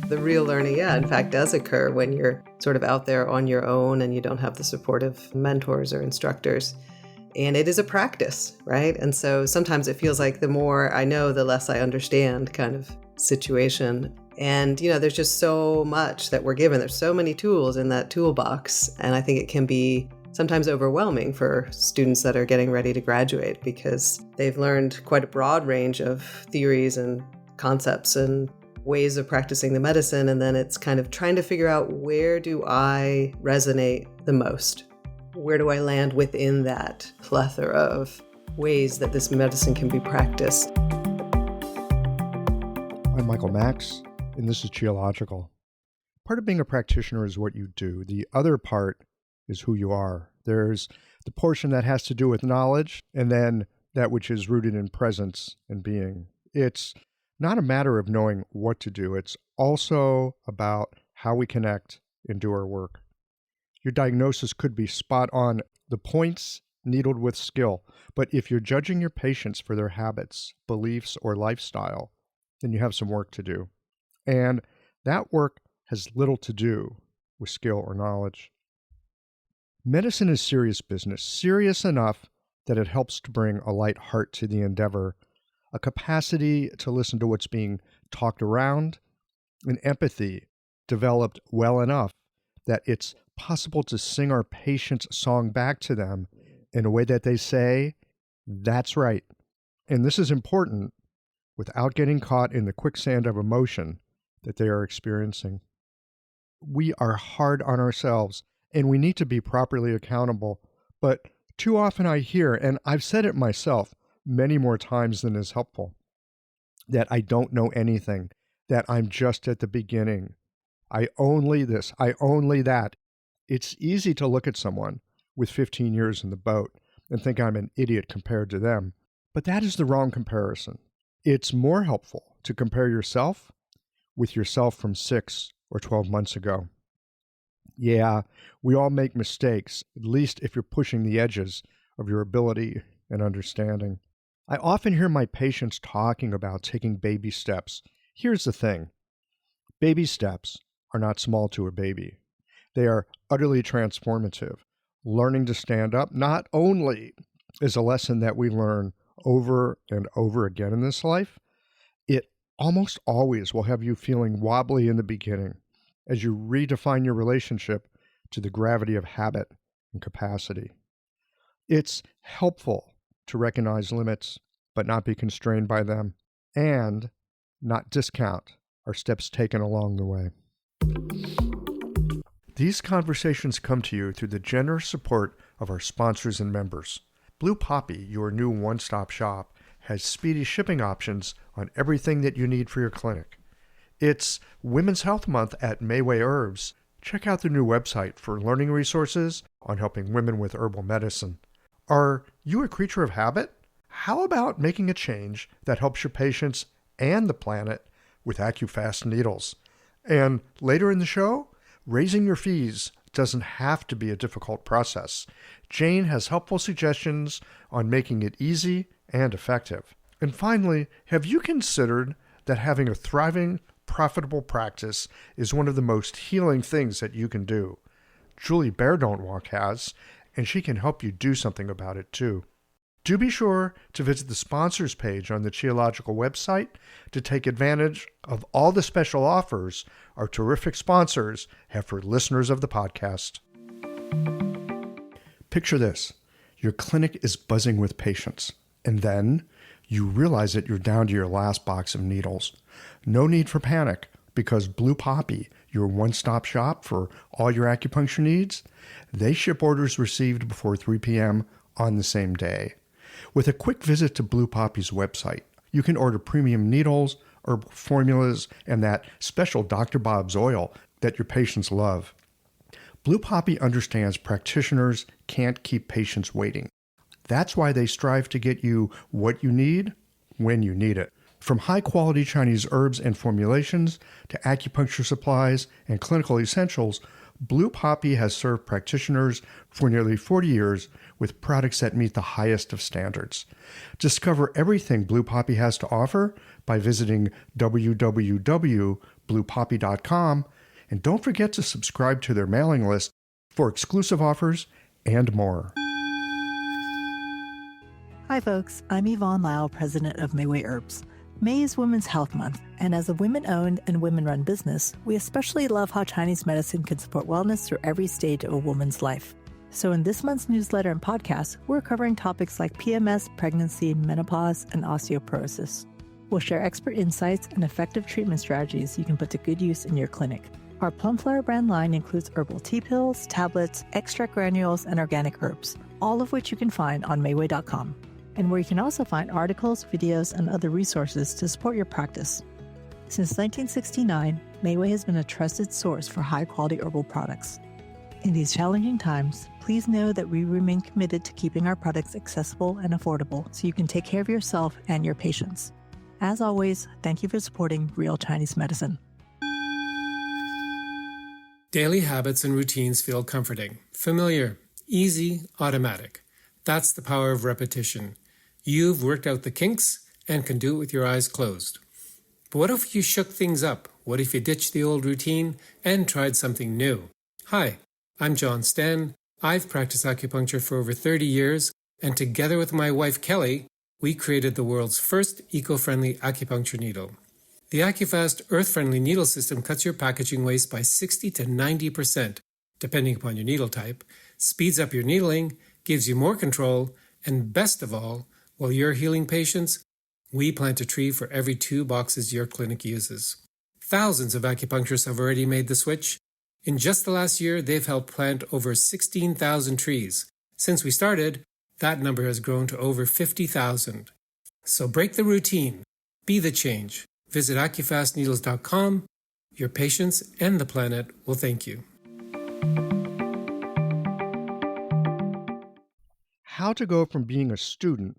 The real learning, in fact, does occur when you're sort of out there on your own and you don't have the supportive mentors or instructors. And it is a practice, right? And so sometimes it feels like the more I know, the less I understand kind of situation. And, there's just so much that we're given. There's so many tools in that toolbox. And I think it can be sometimes overwhelming for students that are getting ready to graduate because they've learned quite a broad range of theories and concepts and ways of practicing the medicine. And then it's kind of trying to figure out, where do I resonate the most? Where do I land within that plethora of ways that this medicine can be practiced? I'm Michael Max, and this is Geological. Part of being a practitioner is what you do. The other part is who you are. There's the portion that has to do with knowledge, and then that which is rooted in presence and being. It's not a matter of knowing what to do. It's also about how we connect and do our work. Your diagnosis could be spot on, the points needled with skill, but if you're judging your patients for their habits, beliefs, or lifestyle, then you have some work to do. And that work has little to do with skill or knowledge. Medicine is serious business, serious enough that it helps to bring a light heart to the endeavor, a capacity to listen to what's being talked around, and empathy developed well enough that it's possible to sing our patient's song back to them in a way that they say, "That's right." And this is important without getting caught in the quicksand of emotion that they are experiencing. We are hard on ourselves, and we need to be properly accountable. But too often I hear, and I've said it myself many more times than is helpful, that I don't know anything, that I'm just at the beginning. I only this, I only that. It's easy to look at someone with 15 years in the boat and think I'm an idiot compared to them, but that is the wrong comparison. It's more helpful to compare yourself with yourself from 6 or 12 months ago. Yeah, we all make mistakes, at least if you're pushing the edges of your ability and understanding. I often hear my patients talking about taking baby steps. Here's the thing. Baby steps are not small to a baby. They are utterly transformative. Learning to stand up not only is a lesson that we learn over and over again in this life, it almost always will have you feeling wobbly in the beginning as you redefine your relationship to the gravity of habit and capacity. It's helpful to recognize limits, but not be constrained by them, and not discount our steps taken along the way. These conversations come to you through the generous support of our sponsors and members. Blue Poppy, your new one-stop shop, has speedy shipping options on everything that you need for your clinic. It's Women's Health Month at Mayway Herbs. Check out the new website for learning resources on helping women with herbal medicine. Are you a creature of habit? How about making a change that helps your patients and the planet with AccuFast needles? And later in the show, raising your fees doesn't have to be a difficult process. Jane has helpful suggestions on making it easy and effective. And finally, have you considered that having a thriving, profitable practice is one of the most healing things that you can do? Julie Bear Don't Walk has, and she can help you do something about it too. Do be sure to visit the sponsors page on the Geological website to take advantage of all the special offers our terrific sponsors have for listeners of the podcast. Picture this. Your clinic is buzzing with patients, and then you realize that you're down to your last box of needles. No need for panic, because Blue Poppy, your one-stop shop for all your acupuncture needs, they ship orders received before 3 p.m. on the same day. With a quick visit to Blue Poppy's website, you can order premium needles, herbal formulas, and that special Dr. Bob's oil that your patients love. Blue Poppy understands practitioners can't keep patients waiting. That's why they strive to get you what you need when you need it. From high-quality Chinese herbs and formulations to acupuncture supplies and clinical essentials, Blue Poppy has served practitioners for nearly 40 years with products that meet the highest of standards. Discover everything Blue Poppy has to offer by visiting www.bluepoppy.com. bluepoppy.com, and don't forget to subscribe to their mailing list for exclusive offers and more. Hi folks, I'm Yvonne Lau, president of Mayway Herbs. May is Women's Health Month, and as a women-owned and women-run business, we especially love how Chinese medicine can support wellness through every stage of a woman's life. So in this month's newsletter and podcast, we're covering topics like PMS, pregnancy, menopause, and osteoporosis. We'll share expert insights and effective treatment strategies you can put to good use in your clinic. Our Plumflower brand line includes herbal tea pills, tablets, extract granules, and organic herbs, all of which you can find on Mayway.com, and where you can also find articles, videos, and other resources to support your practice. Since 1969, Mayway has been a trusted source for high-quality herbal products. In these challenging times, please know that we remain committed to keeping our products accessible and affordable so you can take care of yourself and your patients. As always, thank you for supporting Real Chinese Medicine. Daily habits and routines feel comforting, familiar, easy, automatic. That's the power of repetition. You've worked out the kinks and can do it with your eyes closed. But what if you shook things up? What if you ditched the old routine and tried something new? Hi, I'm John Sten. I've practiced acupuncture for over 30 years, and together with my wife Kelly, we created the world's first eco-friendly acupuncture needle. The AcuFast earth-friendly needle system cuts your packaging waste by 60 to 90%, depending upon your needle type, speeds up your needling, gives you more control, and best of all, while you're healing patients, we plant a tree for every 2 boxes your clinic uses. Thousands of acupuncturists have already made the switch. In just the last year, they've helped plant over 16,000 trees. Since we started, that number has grown to over 50,000. So break the routine. Be the change. Visit acufastneedles.com. Your patients and the planet will thank you. How to go from being a student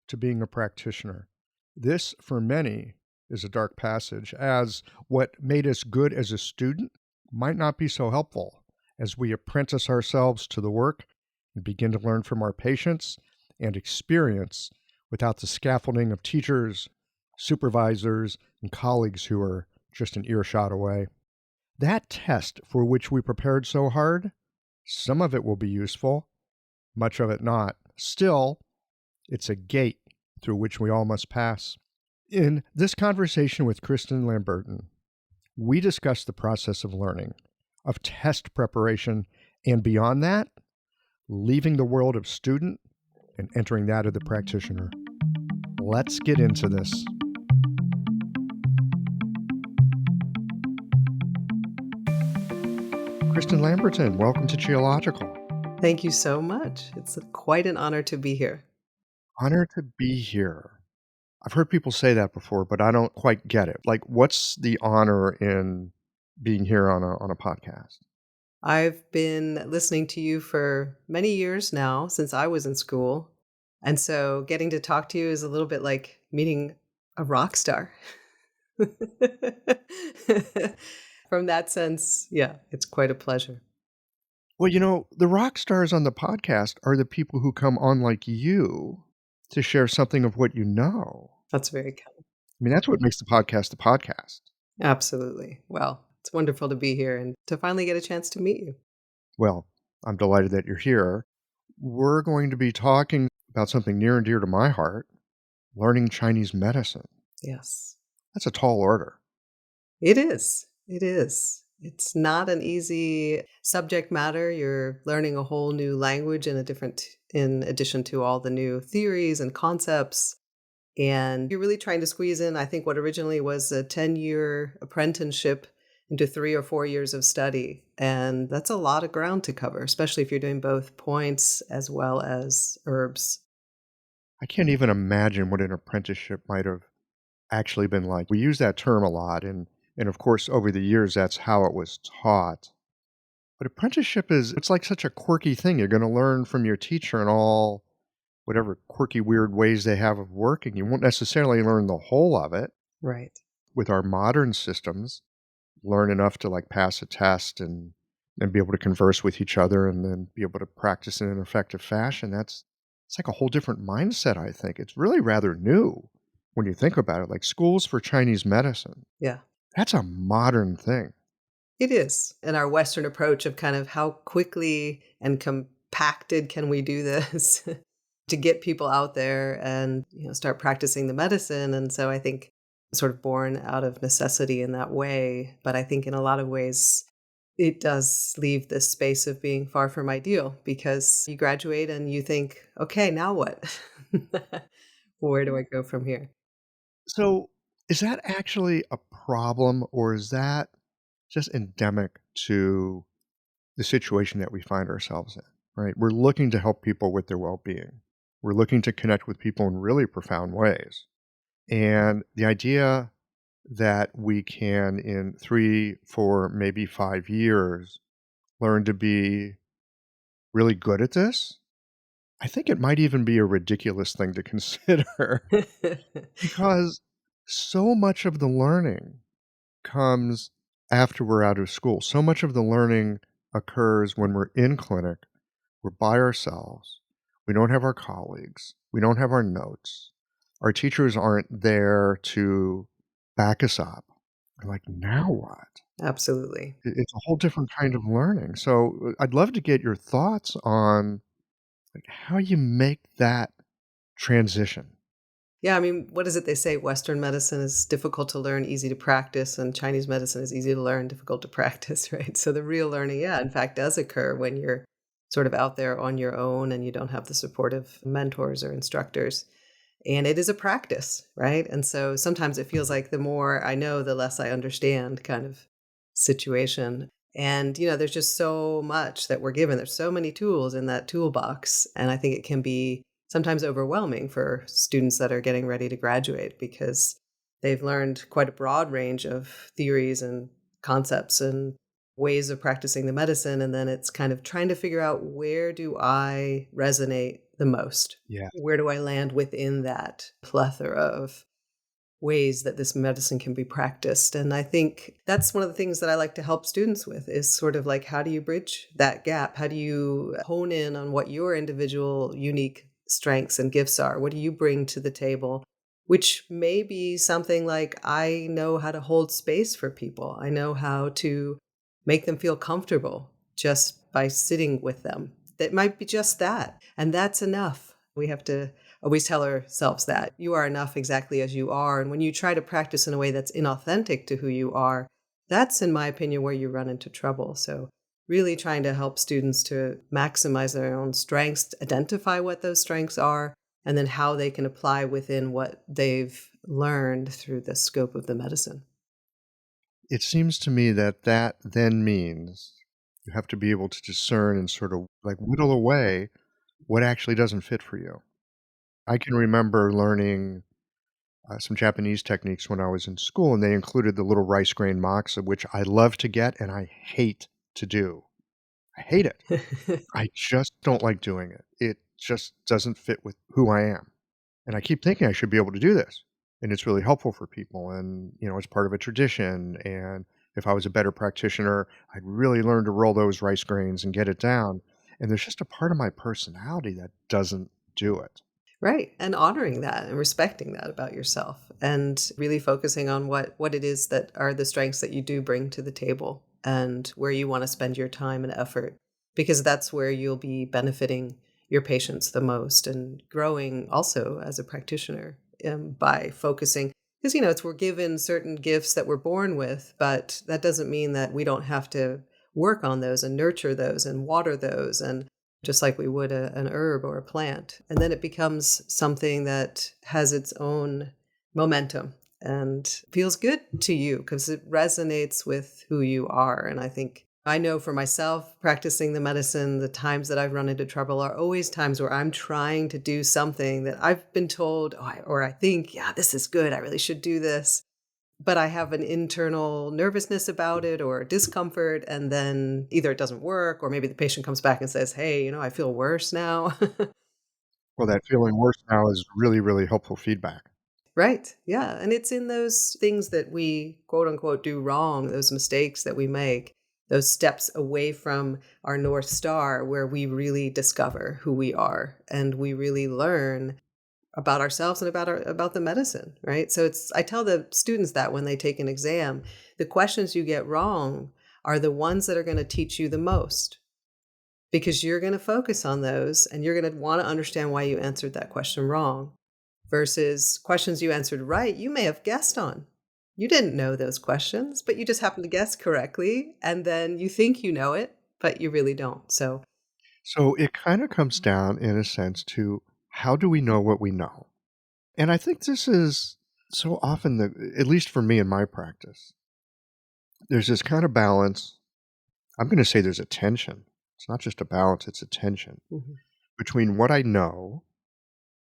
to being a practitioner. This, for many, is a dark passage, as what made us good as a student might not be so helpful as we apprentice ourselves to the work and begin to learn from our patients and experience without the scaffolding of teachers, supervisors, and colleagues who are just an earshot away. That test for which we prepared so hard, some of it will be useful, much of it not. Still, it's a gate through which we all must pass. In this conversation with Kristen Lambertin, we discuss the process of learning, of test preparation, and beyond that, leaving the world of student and entering that of the practitioner. Let's get into this. Kristen Lambertin, welcome to Geological. Thank you so much. It's quite an honor to be here. Honor to be here. I've heard people say that before, but I don't quite get it. Like, what's the honor in being here on a podcast? I've been listening to you for many years now, since I was in school. And so getting to talk to you is a little bit like meeting a rock star. From that sense, yeah, it's quite a pleasure. Well, the rock stars on the podcast are the people who come on like you to share something of what you know. That's very kind. I mean, that's what makes the podcast a podcast. Absolutely. Well, it's wonderful to be here and to finally get a chance to meet you. Well, I'm delighted that you're here. We're going to be talking about something near and dear to my heart, learning Chinese medicine. Yes. That's a tall order. It is. It is. It's not an easy subject matter. You're learning a whole new language in addition to all the new theories and concepts. And you're really trying to squeeze in, I think, what originally was a 10-year apprenticeship into 3 or 4 years of study. And that's a lot of ground to cover, especially if you're doing both points as well as herbs. I can't even imagine what an apprenticeship might have actually been like. We use that term a lot, and of course, over the years, that's how it was taught. But apprenticeship it's like such a quirky thing. You're going to learn from your teacher in all whatever quirky, weird ways they have of working. You won't necessarily learn the whole of it. Right. With our modern systems, learn enough to pass a test and be able to converse with each other and then be able to practice in an effective fashion. It's like a whole different mindset, I think. It's really rather new when you think about it, like schools for Chinese medicine. Yeah. That's a modern thing. It is. And our Western approach of kind of how quickly and compacted can we do this to get people out there and start practicing the medicine. And so I think sort of born out of necessity in that way. But I think in a lot of ways, it does leave this space of being far from ideal because you graduate and you think, okay, now what? Where do I go from here? So, is that actually a problem, or is that just endemic to the situation that we find ourselves in, right? We're looking to help people with their well-being. We're looking to connect with people in really profound ways. And the idea that we can, in 3, 4, maybe 5 years, learn to be really good at this, I think it might even be a ridiculous thing to consider because so much of the learning comes after we're out of school. So much of the learning occurs when we're in clinic, we're by ourselves, we don't have our colleagues, we don't have our notes, our teachers aren't there to back us up. We're like, now what? Absolutely. It's a whole different kind of learning. So I'd love to get your thoughts on like how you make that transition. Yeah, I mean, what is it they say? Western medicine is difficult to learn, easy to practice, and Chinese medicine is easy to learn, difficult to practice, right? So the real learning, yeah, in fact, does occur when you're sort of out there on your own and you don't have the supportive mentors or instructors. And it is a practice, right? And so sometimes it feels like the more I know, the less I understand kind of situation. And, there's just so much that we're given. There's so many tools in that toolbox. And I think it can be sometimes overwhelming for students that are getting ready to graduate because they've learned quite a broad range of theories and concepts and ways of practicing the medicine. And then it's kind of trying to figure out, where do I resonate the most? Yeah. Where do I land within that plethora of ways that this medicine can be practiced? And I think that's one of the things that I like to help students with, is sort of like, how do you bridge that gap? How do you hone in on what your individual unique strengths and gifts are? What do you bring to the table? Which may be something like, I know how to hold space for people. I know how to make them feel comfortable just by sitting with them. That might be just that. And that's enough. We have to always tell ourselves that you are enough exactly as you are. And when you try to practice in a way that's inauthentic to who you are, that's, in my opinion, where you run into trouble. So really trying to help students to maximize their own strengths, identify what those strengths are, and then how they can apply within what they've learned through the scope of the medicine. It seems to me that that then means you have to be able to discern and sort of like whittle away what actually doesn't fit for you. I can remember learning some Japanese techniques when I was in school, and they included the little rice grain moxa, which I love to get and I hate to do. I hate it. I just don't like doing it. It just doesn't fit with who I am. And I keep thinking I should be able to do this. And it's really helpful for people. And, it's part of a tradition. And if I was a better practitioner, I'd really learn to roll those rice grains and get it down. And there's just a part of my personality that doesn't do it. Right. And honoring that and respecting that about yourself, and really focusing on what it is that are the strengths that you do bring to the table and where you want to spend your time and effort, because that's where you'll be benefiting your patients the most and growing also as a practitioner, by focusing. Because, we're given certain gifts that we're born with, but that doesn't mean that we don't have to work on those and nurture those and water those, and just like we would an herb or a plant. And then it becomes something that has its own momentum and feels good to you because it resonates with who you are. And I know for myself, practicing the medicine, the times that I've run into trouble are always times where I'm trying to do something that I've been told, or I think, yeah, this is good, I really should do this. But I have an internal nervousness about it or discomfort, and then either it doesn't work, or maybe the patient comes back and says, hey, I feel worse now. Well, that feeling worse now is really, really helpful feedback. Right. Yeah. And it's in those things that we, quote unquote, do wrong, those mistakes that we make, those steps away from our North Star, where we really discover who we are and we really learn about ourselves and about the medicine, right? So I tell the students that when they take an exam, the questions you get wrong are the ones that are going to teach you the most, because you're going to focus on those and you're going to want to understand why you answered that question wrong, versus questions you answered right, you may have guessed on. You didn't know those questions, but you just happened to guess correctly. And then you think you know it, but you really don't. So, So it kind of comes down, in a sense, to how do we know what we know? And I think this is so often, at least for me in my practice, there's this kind of balance. I'm going to say there's a tension. It's not just a balance, it's a tension mhm, between what I know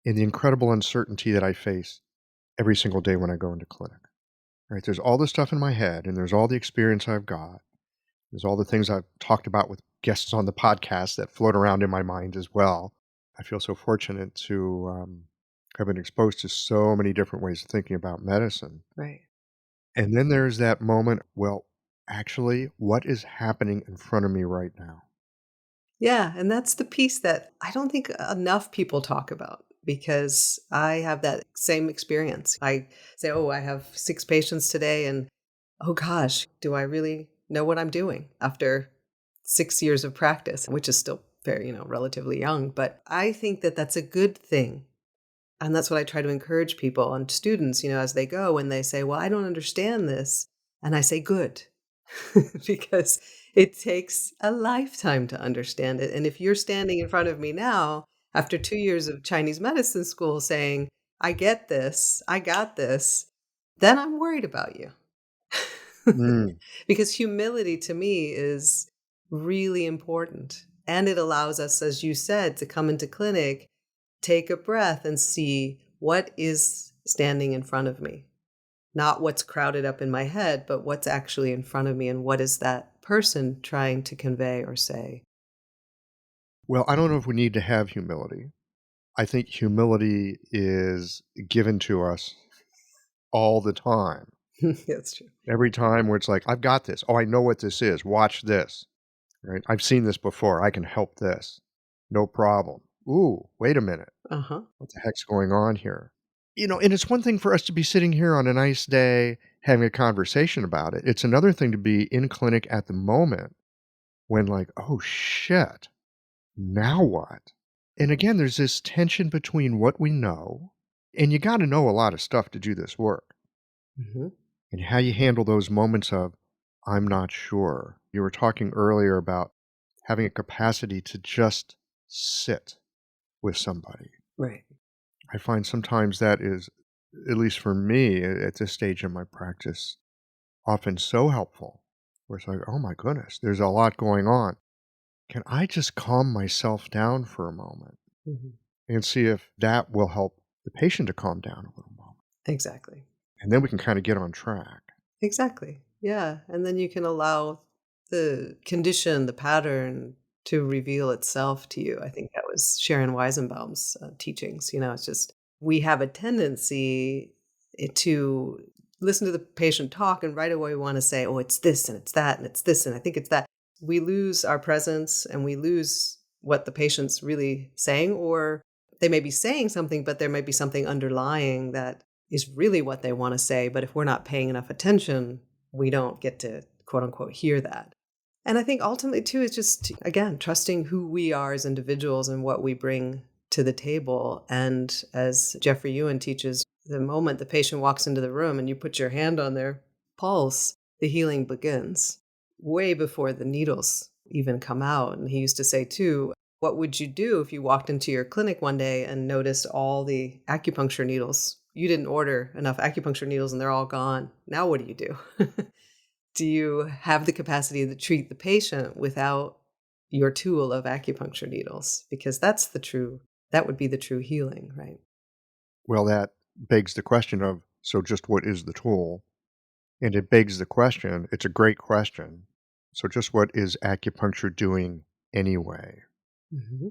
and the incredible uncertainty that I face every single day when I go into clinic. Right? There's all this stuff in my head, and there's all the experience I've got. There's all the things I've talked about with guests on the podcast that float around in my mind as well. I feel so fortunate to have been exposed to so many different ways of thinking about medicine. right. And then there's that moment, well, actually, what is happening in front of me right now? Yeah, and that's the piece that I don't think enough people talk about, because I have that same experience. I say, "Oh, I have 6 patients today," and, "Oh gosh, do I really know what I'm doing after 6 years of practice?" Which is still very, relatively young, but I think that that's a good thing. And that's what I try to encourage people and students, as they go and they say, "Well, I don't understand this." And I say, "Good." Because it takes a lifetime to understand it. And if you're standing in front of me now, after 2 years of Chinese medicine school saying, "I get this, I got this," then I'm worried about you. Mm. Because humility to me is really important. And it allows us, as you said, to come into clinic, take a breath and see what is standing in front of me. Not what's crowded up in my head, but what's actually in front of me and what is that person trying to convey or say. Well, I don't know if we need to have humility. I think humility is given to us all the time. That's true. Every time where it's like, I've got this. Oh, I know what this is. Watch this. Right? I've seen this before. I can help this. No problem. Ooh, wait a minute. Uh-huh. What the heck's going on here? And it's one thing for us to be sitting here on a nice day having a conversation about it. It's another thing to be in clinic at the moment when, like, oh shit, now what? And again, there's this tension between what we know, and you got to know a lot of stuff to do this work, Hmm. and how you handle those moments of, I'm not sure. You were talking earlier about having a capacity to just sit with somebody. Right. I find sometimes that is, at least for me at this stage in my practice, often so helpful. Where it's like, oh my goodness, there's a lot going on. Can I just calm myself down for a moment Hmm. and see if that will help the patient to calm down a little moment? Exactly. And then we can kind of get on track. Exactly. Yeah. And then you can allow the condition, the pattern to reveal itself to you. I think that was Sharon Weisenbaum's teachings. It's just we have a tendency to listen to the patient talk and right away we want to say, "Oh, it's this and it's that and it's this and I think it's that." We lose our presence and we lose what the patient's really saying, or they may be saying something, but there may be something underlying that is really what they want to say. But if we're not paying enough attention, we don't get to quote unquote hear that. And I think ultimately, too, it's just, again, trusting who we are as individuals and what we bring to the table. And as Jeffrey Ewan teaches, the moment the patient walks into the room and you put your hand on their pulse, the healing begins way before the needles even come out. And he used to say, too, what would you do if you walked into your clinic one day and noticed all the acupuncture needles? You didn't order enough acupuncture needles and they're all gone. Now what do you do? Do you have the capacity to treat the patient without your tool of acupuncture needles? Because that would be the true healing, right? Well, that begs the question of, so just what is the tool? And it begs the question, it's a great question. So just what is acupuncture doing anyway? Hmm.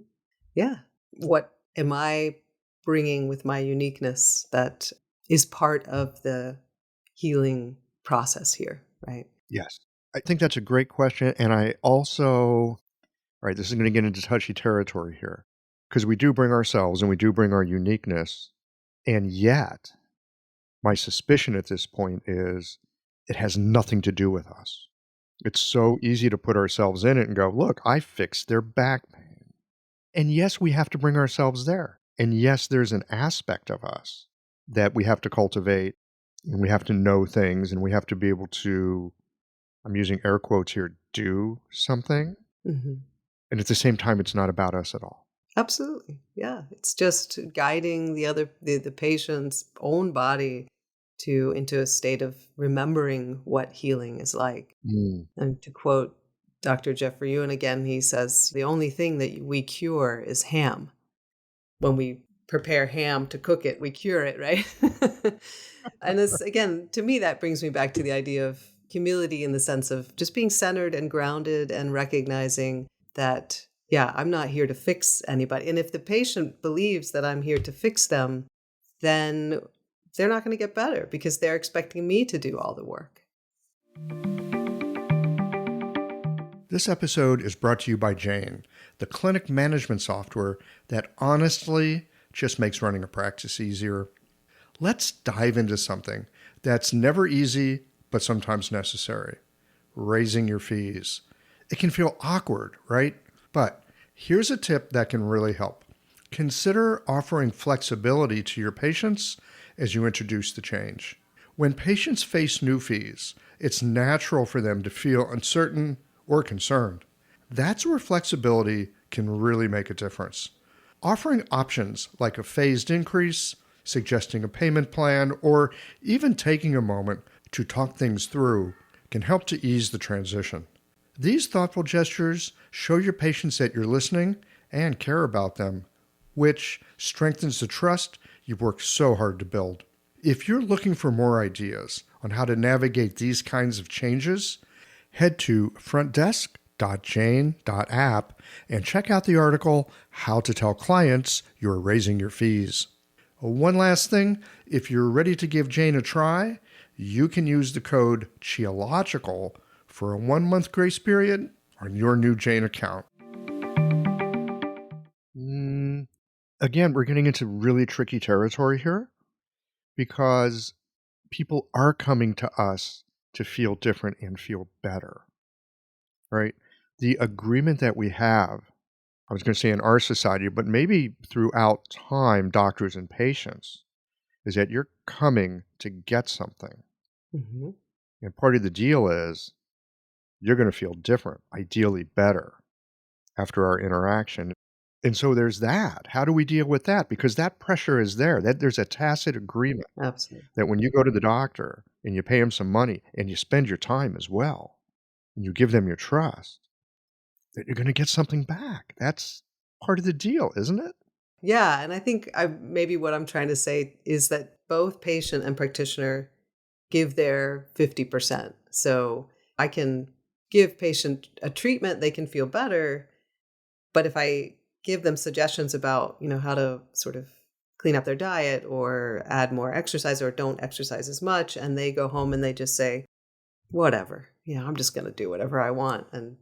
Yeah. What am I bringing with my uniqueness that is part of the healing process here, right? Yes. I think that's a great question. And I also, right, this is going to get into touchy territory here, because we do bring ourselves and we do bring our uniqueness And yet, my suspicion at this point is it has nothing to do with us. It's so easy to put ourselves in it and go, look, I fixed their back pain. And yes, we have to bring ourselves there. And yes, there's an aspect of us that we have to cultivate, and we have to know things, and we have to be able to, I'm using air quotes here, do something. Mm-hmm. And at the same time, it's not about us at all. Absolutely. Yeah. It's just guiding the patient's own body into a state of remembering what healing is like. Mm. And to quote Dr. Jeffrey Ewan again, he says, the only thing that we cure is ham. When we prepare ham to cook it, we cure it, right? And this, again, to me, that brings me back to the idea of humility in the sense of just being centered and grounded and recognizing that, yeah, I'm not here to fix anybody. And if the patient believes that I'm here to fix them, then they're not going to get better because they're expecting me to do all the work. This episode is brought to you by Jane, the clinic management software that honestly just makes running a practice easier. Let's dive into something that's never easy, but sometimes necessary: raising your fees. It can feel awkward, right? But here's a tip that can really help. Consider offering flexibility to your patients as you introduce the change. When patients face new fees, it's natural for them to feel uncertain or concerned. That's where flexibility can really make a difference. Offering options like a phased increase, suggesting a payment plan, or even taking a moment to talk things through can help to ease the transition. These thoughtful gestures show your patients that you're listening and care about them, which strengthens the trust you've worked so hard to build. If you're looking for more ideas on how to navigate these kinds of changes, head to frontdesk.jane.app and check out the article, How to Tell Clients You're Raising Your Fees. One last thing, if you're ready to give Jane a try, you can use the code CHIOLOGICAL for a 1-month grace period on your new Jane account. Again, we're getting into really tricky territory here because people are coming to us to feel different and feel better, right? The agreement that we have, I was going to say in our society, but maybe throughout time, doctors and patients, is that you're coming to get something. Mm-hmm. And part of the deal is you're going to feel different, ideally better, after our interaction. And so there's that. How do we deal with that? Because that pressure is there. That there's a tacit agreement Absolutely. that when you go to the doctor and you pay him some money and you spend your time as well, and you give them your trust, that you're going to get something back. That's part of the deal, isn't it? Yeah. And I think maybe what I'm trying to say is that both patient and practitioner give their 50%. So I can give patient a treatment, they can feel better. But if I give them suggestions about, how to sort of clean up their diet or add more exercise or don't exercise as much, and they go home and they just say, whatever, I'm just going to do whatever I want. And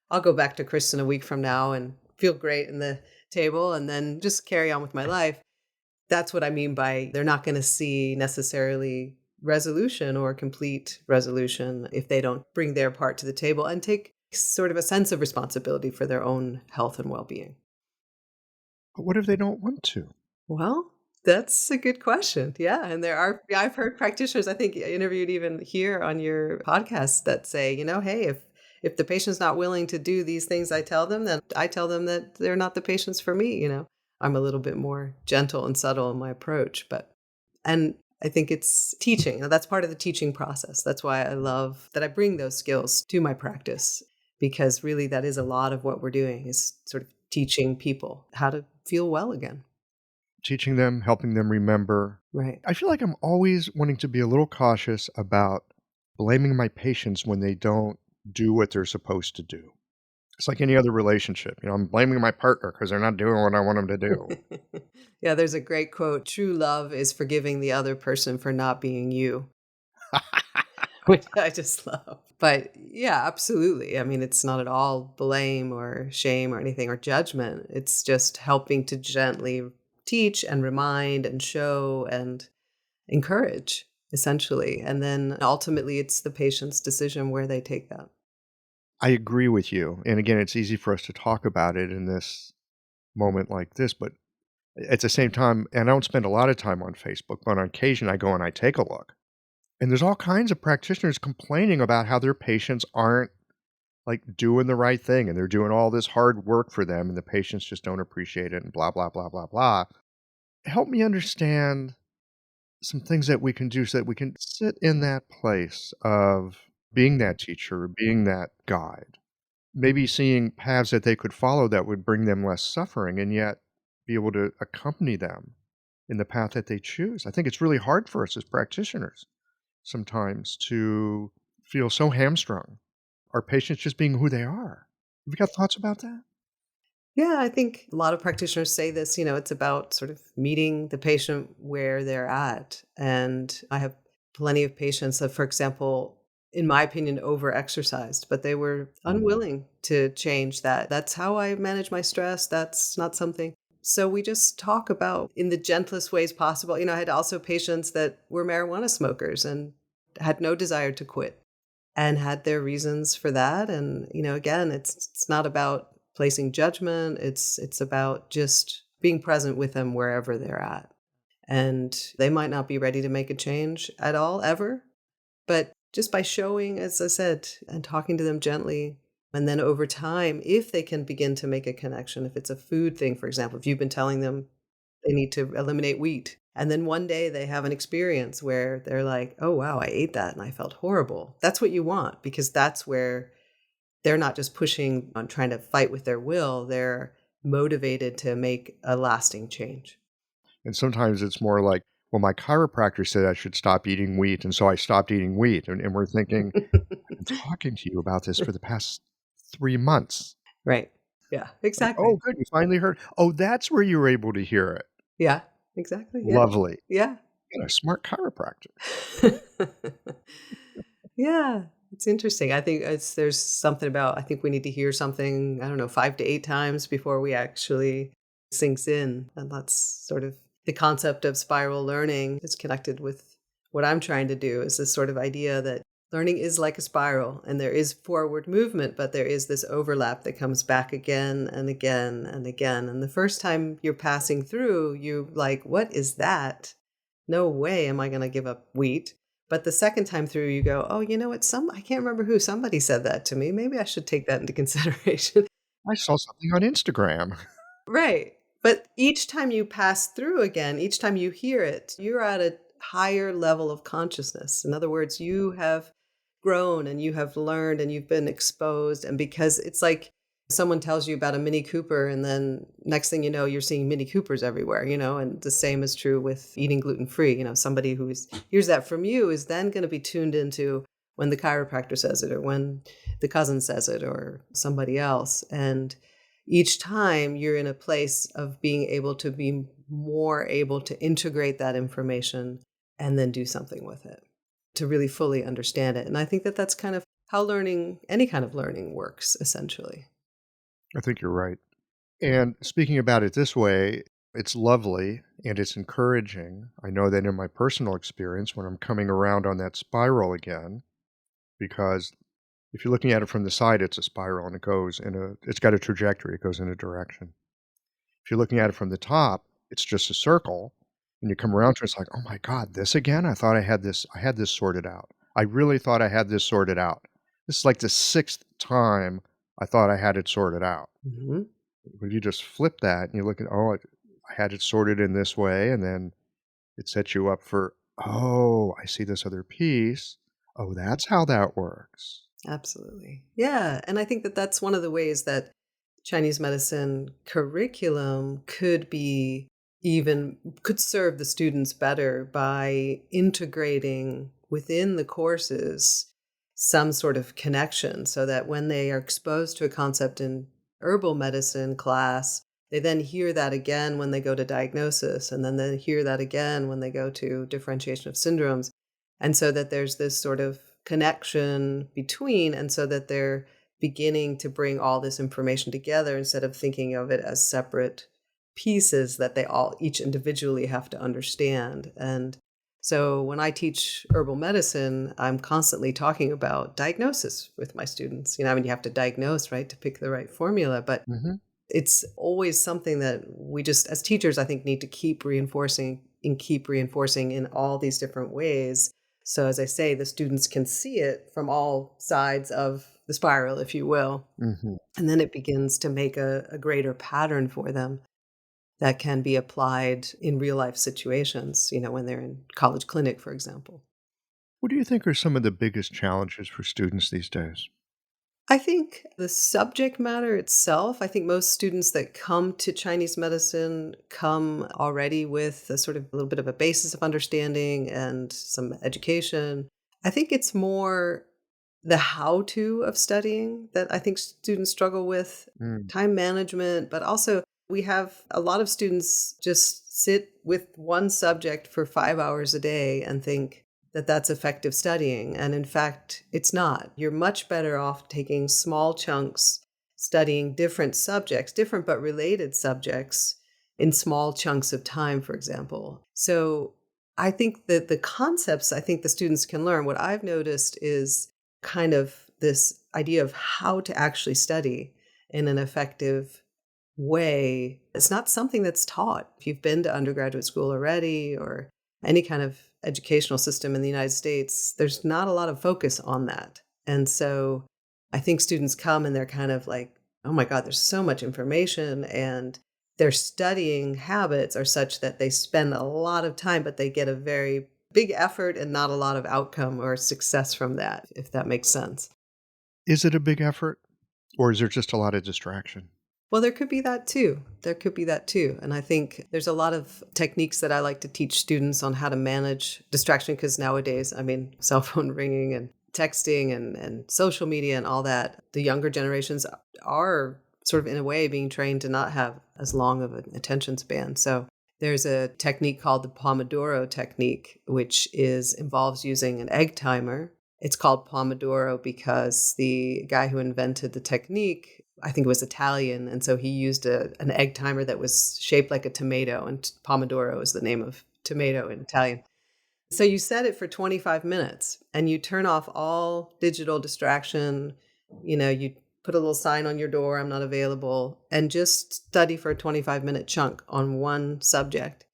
I'll go back to Kristen a week from now and feel great in the table and then just carry on with my life. That's what I mean by they're not going to see necessarily resolution or complete resolution if they don't bring their part to the table and take sort of a sense of responsibility for their own health and well-being. But what if they don't want to? Well, that's a good question. Yeah. And I've heard practitioners, I think interviewed even here on your podcast, that say, hey, if the patient's not willing to do these things I tell them, then I tell them that they're not the patients for me. I'm a little bit more gentle and subtle in my approach, and I think it's teaching. That's part of the teaching process. That's why I love that I bring those skills to my practice, because really that is a lot of what we're doing is sort of teaching people how to feel well again. Teaching them, helping them remember. Right. I feel like I'm always wanting to be a little cautious about blaming my patients when they don't do what they're supposed to do. It's like any other relationship. I'm blaming my partner because they're not doing what I want them to do. Yeah, there's a great quote. True love is forgiving the other person for not being you. Which I just love. But yeah, absolutely. I mean, it's not at all blame or shame or anything or judgment. It's just helping to gently teach and remind and show and encourage, essentially. And then ultimately, it's the patient's decision where they take that. I agree with you. And again, it's easy for us to talk about it in this moment like this, but at the same time, and I don't spend a lot of time on Facebook, but on occasion I go and I take a look. And there's all kinds of practitioners complaining about how their patients aren't like doing the right thing and they're doing all this hard work for them and the patients just don't appreciate it and blah, blah, blah, blah, blah. Help me understand some things that we can do so that we can sit in that place of being that teacher, being that guide, maybe seeing paths that they could follow that would bring them less suffering and yet be able to accompany them in the path that they choose. I think it's really hard for us as practitioners sometimes to feel so hamstrung. Our patients just being who they are. Have you got thoughts about that? Yeah, I think a lot of practitioners say this, it's about sort of meeting the patient where they're at. And I have plenty of patients that, for example, in my opinion, over-exercised, but they were unwilling to change that. That's how I manage my stress. That's not something. So we just talk about in the gentlest ways possible. I had also patients that were marijuana smokers and had no desire to quit and had their reasons for that. And, again, it's not about placing judgment. It's about just being present with them wherever they're at. And they might not be ready to make a change at all, ever. But just by showing, as I said, and talking to them gently, and then over time, if they can begin to make a connection, if it's a food thing, for example, if you've been telling them they need to eliminate wheat, and then one day they have an experience where they're like, oh, wow, I ate that and I felt horrible. That's what you want, because that's where they're not just pushing on trying to fight with their will. They're motivated to make a lasting change. And sometimes it's more like, well, my chiropractor said I should stop eating wheat, and so I stopped eating wheat. And we're thinking, I've been talking to you about this for the past 3 months. Right. Yeah, Like, exactly. oh, good, you finally heard. Oh, that's where you were able to hear it. Yeah, exactly. Yeah. Lovely. Yeah. And a smart chiropractor. Yeah, it's interesting. I think there's something about, I think we need to hear something, I don't know, 5 to 8 times before we actually sinks in. And that's sort of the concept of spiral learning is connected with what I'm trying to do, is this sort of idea that learning is like a spiral and there is forward movement, but there is this overlap that comes back again and again and again. And the first time you're passing through, you're like, what is that? No way am I going to give up wheat. But the second time through, you go, oh, you know what? I can't remember who, somebody said that to me. Maybe I should take that into consideration. I saw something on Instagram. Right. But each time you pass through again, each time you hear it, you're at a higher level of consciousness. In other words, you have grown and you have learned and you've been exposed. And because it's like someone tells you about a Mini Cooper, and then next thing you know, you're seeing Mini Coopers everywhere, and the same is true with eating gluten-free. Somebody who hears that from you is then going to be tuned into when the chiropractor says it, or when the cousin says it, or somebody else. And each time you're in a place of being able to be more able to integrate that information and then do something with it to really fully understand it. And I think that that's kind of how learning, any kind of learning, works, essentially. I think you're right. And speaking about it this way, it's lovely and it's encouraging. I know that in my personal experience, when I'm coming around on that spiral again, because if you're looking at it from the side, it's a spiral and it's got a trajectory. It goes in a direction. If you're looking at it from the top, it's just a circle. And you come around to it, it's like, oh my God, this again? I thought I had this sorted out. I really thought I had this sorted out. This is like the 6th time I thought I had it sorted out. Mm-hmm. But you just flip that and you look at, I had it sorted in this way. And then it sets you up for, oh, I see this other piece. Oh, that's how that works. Absolutely. Yeah. And I think that that's one of the ways that Chinese medicine curriculum could serve the students better by integrating within the courses some sort of connection, so that when they are exposed to a concept in herbal medicine class, they then hear that again when they go to diagnosis, and then they hear that again when they go to differentiation of syndromes. And so that there's this sort of connection between, and so that they're beginning to bring all this information together instead of thinking of it as separate pieces that each individually have to understand. And so when I teach herbal medicine, I'm constantly talking about diagnosis with my students. I mean, you have to diagnose, right, to pick the right formula, but Mm-hmm. it's always something that we just, as teachers, I think, need to keep reinforcing in all these different ways. So as I say, the students can see it from all sides of the spiral, if you will. Mm-hmm. And then it begins to make a greater pattern for them that can be applied in real life situations, when they're in college clinic, for example. What do you think are some of the biggest challenges for students these days? I think the subject matter itself, I think most students that come to Chinese medicine come already with a sort of a little bit of a basis of understanding and some education. I think it's more the how-to of studying that I think students struggle with, Mm. time management, but also we have a lot of students just sit with one subject for 5 hours a day and think that that's effective studying. And in fact, it's not. You're much better off taking small chunks, studying different subjects, different but related subjects in small chunks of time, for example. So I think that the concepts I think the students can learn, what I've noticed is kind of this idea of how to actually study in an effective way. It's not something that's taught. If you've been to undergraduate school already or any kind of educational system in the United States, there's not a lot of focus on that. And so I think students come and they're kind of like, oh my God, there's so much information, and their studying habits are such that they spend a lot of time, but they get a very big effort and not a lot of outcome or success from that, if that makes sense. Is it a big effort, or is there just a lot of distraction? Well, there could be that too. There could be that too. And I think there's a lot of techniques that I like to teach students on how to manage distraction, because nowadays, I mean, cell phone ringing and texting and social media and all that, the younger generations are sort of in a way being trained to not have as long of an attention span. So there's a technique called the Pomodoro technique, which involves using an egg timer. It's called Pomodoro because the guy who invented the technique, I think it was Italian, and so he used an egg timer that was shaped like a tomato, and Pomodoro is the name of tomato in Italian. So you set it for 25 minutes, and you turn off all digital distraction. You put a little sign on your door, I'm not available, and just study for a 25-minute chunk on one subject.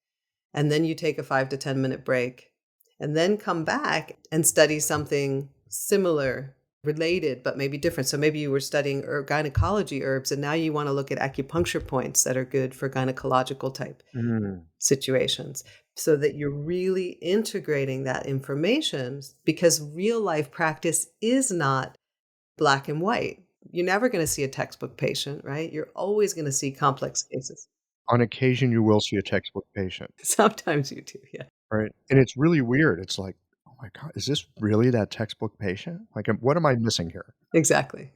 And then you take a 5 to 10-minute break, and then come back and study something similar, related, but maybe different. So maybe you were studying gynecology herbs, and now you want to look at acupuncture points that are good for gynecological type Mm. situations, so that you're really integrating that information, because real life practice is not black and white. You're never going to see a textbook patient, right? You're always going to see complex cases. On occasion, you will see a textbook patient, Sometimes you do, yeah. right? And it's really weird. It's like, oh my God, is this really that textbook patient? Like, what am I missing here? Exactly.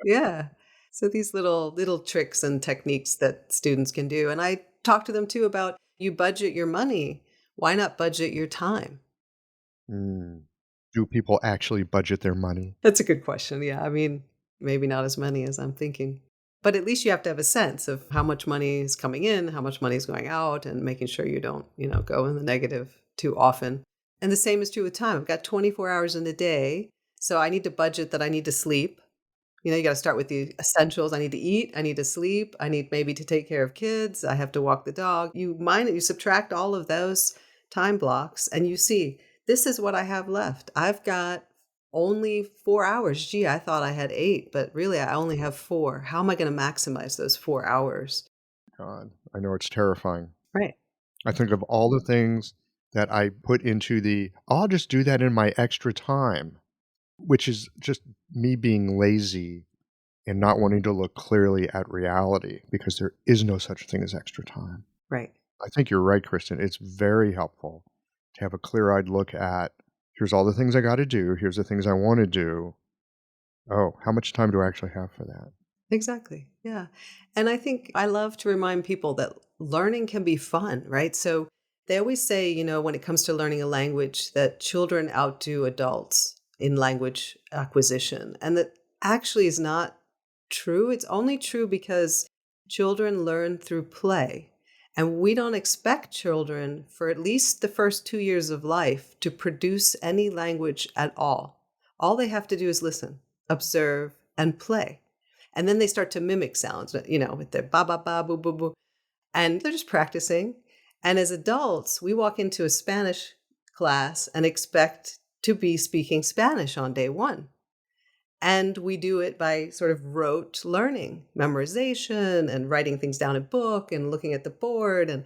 Yeah. So these little tricks and techniques that students can do. And I talk to them too about, you budget your money. Why not budget your time? Mm. Do people actually budget their money? That's a good question. Yeah. I mean, maybe not as many as I'm thinking. But at least you have to have a sense of how much money is coming in, how much money is going out, and making sure you don't, go in the negative too often. And the same is true with time. I've got 24 hours in a day, so I need to budget that I need to sleep. You got to start with the essentials. I need to eat, I need to sleep, I need maybe to take care of kids, I have to walk the dog. You subtract all of those time blocks, and you see, this is what I have left. I've got only 4 hours. Gee, I thought I had 8, but really I only have 4. How am I going to maximize those 4 hours? God, I know it's terrifying. Right. I think of all the things that I put into I'll just do that in my extra time, which is just me being lazy and not wanting to look clearly at reality, because there is no such thing as extra time. Right. I think you're right, Kristen. It's very helpful to have a clear-eyed look at, here's all the things I got to do, here's the things I want to do. Oh, how much time do I actually have for that? Exactly. Yeah. And I think I love to remind people that learning can be fun, right? So they always say, when it comes to learning a language, that children outdo adults in language acquisition. And that actually is not true. It's only true because Children learn through play. And we don't expect children for at least the first 2 years of life to produce any language at all. All they have to do is listen, observe, and play. And then they start to mimic sounds, with their ba ba ba, boo boo boo. And they're just practicing. And as adults, we walk into a Spanish class and expect to be speaking Spanish on day one. And we do it by sort of rote learning, memorization, and writing things down in a book and looking at the board. And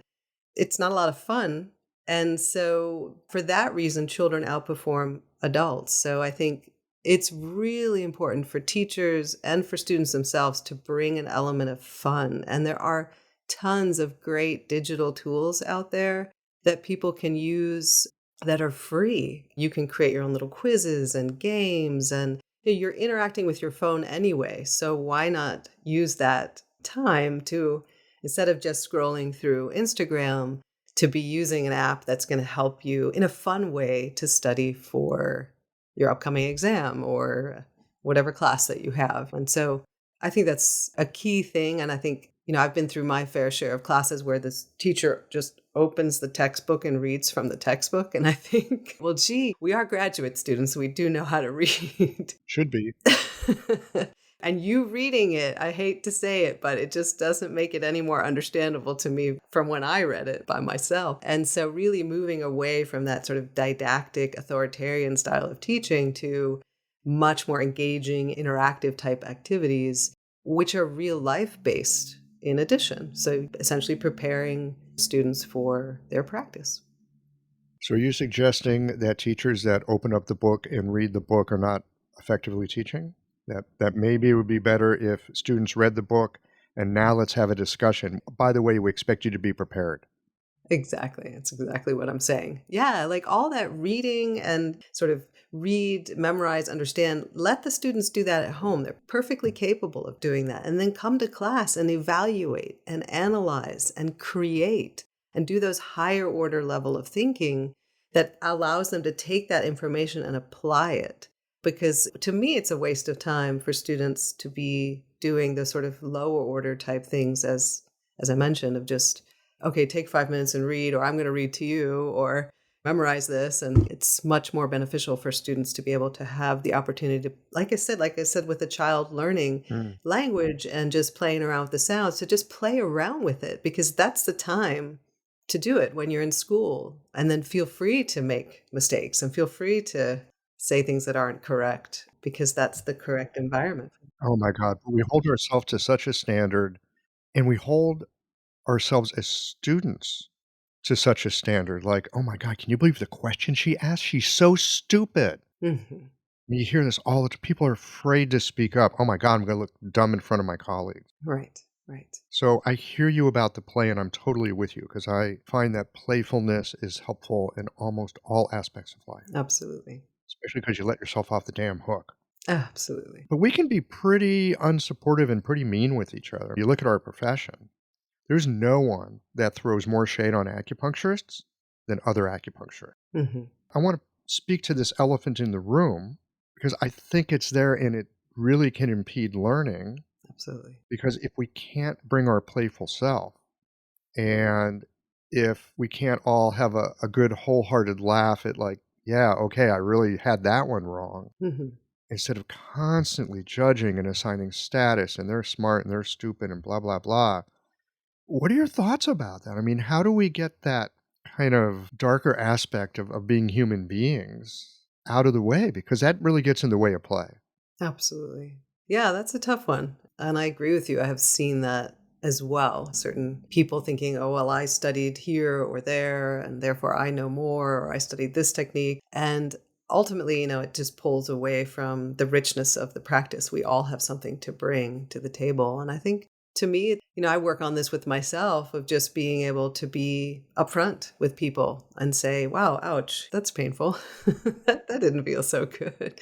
it's not a lot of fun. And so for that reason, children outperform adults. So I think it's really important for teachers and for students themselves to bring an element of fun. And there are tons of great digital tools out there that people can use that are free. You can create your own little quizzes and games, and you're interacting with your phone anyway. So why not use that time to, instead of just scrolling through Instagram, to be using an app that's going to help you in a fun way to study for your upcoming exam or whatever class that you have. And so I think that's a key thing. And I think, I've been through my fair share of classes where this teacher just opens the textbook and reads from the textbook. And I think, well, gee, we are graduate students. So we do know how to read. Should be. And you reading it, I hate to say it, but it just doesn't make it any more understandable to me from when I read it by myself. And so really moving away from that sort of didactic, authoritarian style of teaching to much more engaging, interactive type activities, which are real life based in addition. So essentially preparing students for their practice. So are you suggesting that teachers that open up the book and read the book are not effectively teaching? That maybe it would be better if students read the book and now let's have a discussion. By the way, we expect you to be prepared. Exactly. It's exactly what I'm saying. Yeah, like all that reading and sort of read, memorize, understand, let the students do that at home. They're perfectly capable of doing that. And then come to class and evaluate and analyze and create and do those higher order level of thinking that allows them to take that information and apply it. Because to me, it's a waste of time for students to be doing the sort of lower order type things, as I mentioned, of just, okay, take 5 minutes and read, or I'm going to read to you, or memorize this. And it's much more beneficial for students to be able to have the opportunity to, like I said, with a child learning language and just playing around with the sounds, to just play around with it, because that's the time to do it when you're in school. And then feel free to make mistakes and feel free to say things that aren't correct, because that's the correct environment. Oh my God. We hold ourselves to such a standard, and we hold ourselves as students to such a standard. Like, oh my God, can you believe the question she asked? She's so stupid. Mm-hmm. You hear this all the time. People are afraid to speak up. Oh my God, I'm going to look dumb in front of my colleagues. Right, right. So I hear you about the play, and I'm totally with you, because I find that playfulness is helpful in almost all aspects of life. Absolutely. Especially because you let yourself off the damn hook. Absolutely. But we can be pretty unsupportive and pretty mean with each other. You look at our profession, there's no one that throws more shade on acupuncturists than other acupuncturists. Mm-hmm. I want to speak to this elephant in the room because I think it's there and it really can impede learning. Absolutely. Because if we can't bring our playful self, and if we can't all have a good wholehearted laugh at like, yeah, okay, I really had that one wrong. Mm-hmm. Instead of constantly judging and assigning status and they're smart and they're stupid and blah, blah, blah. What are your thoughts about that? I mean, how do we get that kind of darker aspect of being human beings out of the way? Because that really gets in the way of play. Absolutely. Yeah, that's a tough one. And I agree with you. I have seen that as well. Certain people thinking, oh, well, I studied here or there, and therefore I know more, or I studied this technique. And ultimately, it just pulls away from the richness of the practice. We all have something to bring to the table. And I think to me, I work on this with myself of just being able to be upfront with people and say, wow, ouch, that's painful. that didn't feel so good.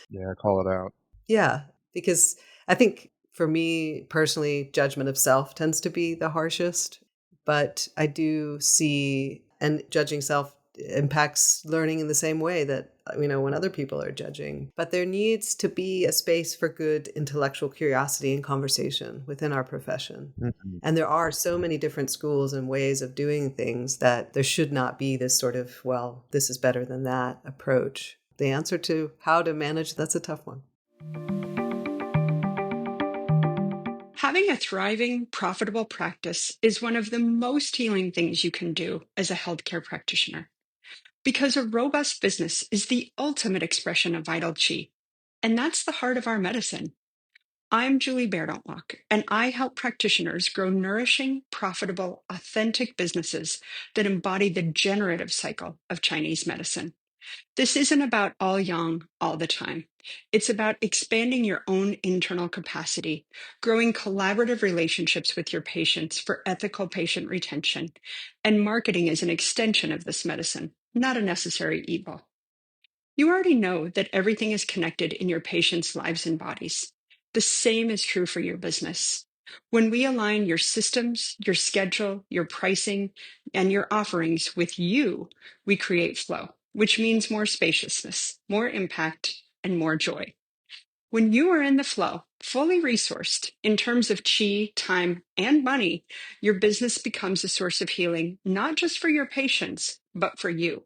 Yeah, call it out. Yeah, because I think for me personally, judgment of self tends to be the harshest. But I do see, and judging self impacts learning in the same way that, when other people are judging. But there needs to be a space for good intellectual curiosity and conversation within our profession. Mhm. And there are so many different schools and ways of doing things that there should not be this sort of, well, this is better than that approach. The answer to how to manage, that's a tough one. Having a thriving, profitable practice is one of the most healing things you can do as a healthcare practitioner. Because a robust business is the ultimate expression of vital chi. And that's the heart of our medicine. I'm Julie Bairdontlock, and I help practitioners grow nourishing, profitable, authentic businesses that embody the generative cycle of Chinese medicine. This isn't about all yang all the time. It's about expanding your own internal capacity, growing collaborative relationships with your patients for ethical patient retention, and marketing as an extension of this medicine, not a necessary evil. You already know that everything is connected in your patients' lives and bodies. The same is true for your business. When we align your systems, your schedule, your pricing, and your offerings with you, we create flow, which means more spaciousness, more impact, and more joy. When you are in the flow, fully resourced in terms of chi, time, and money, your business becomes a source of healing, not just for your patients, but for you.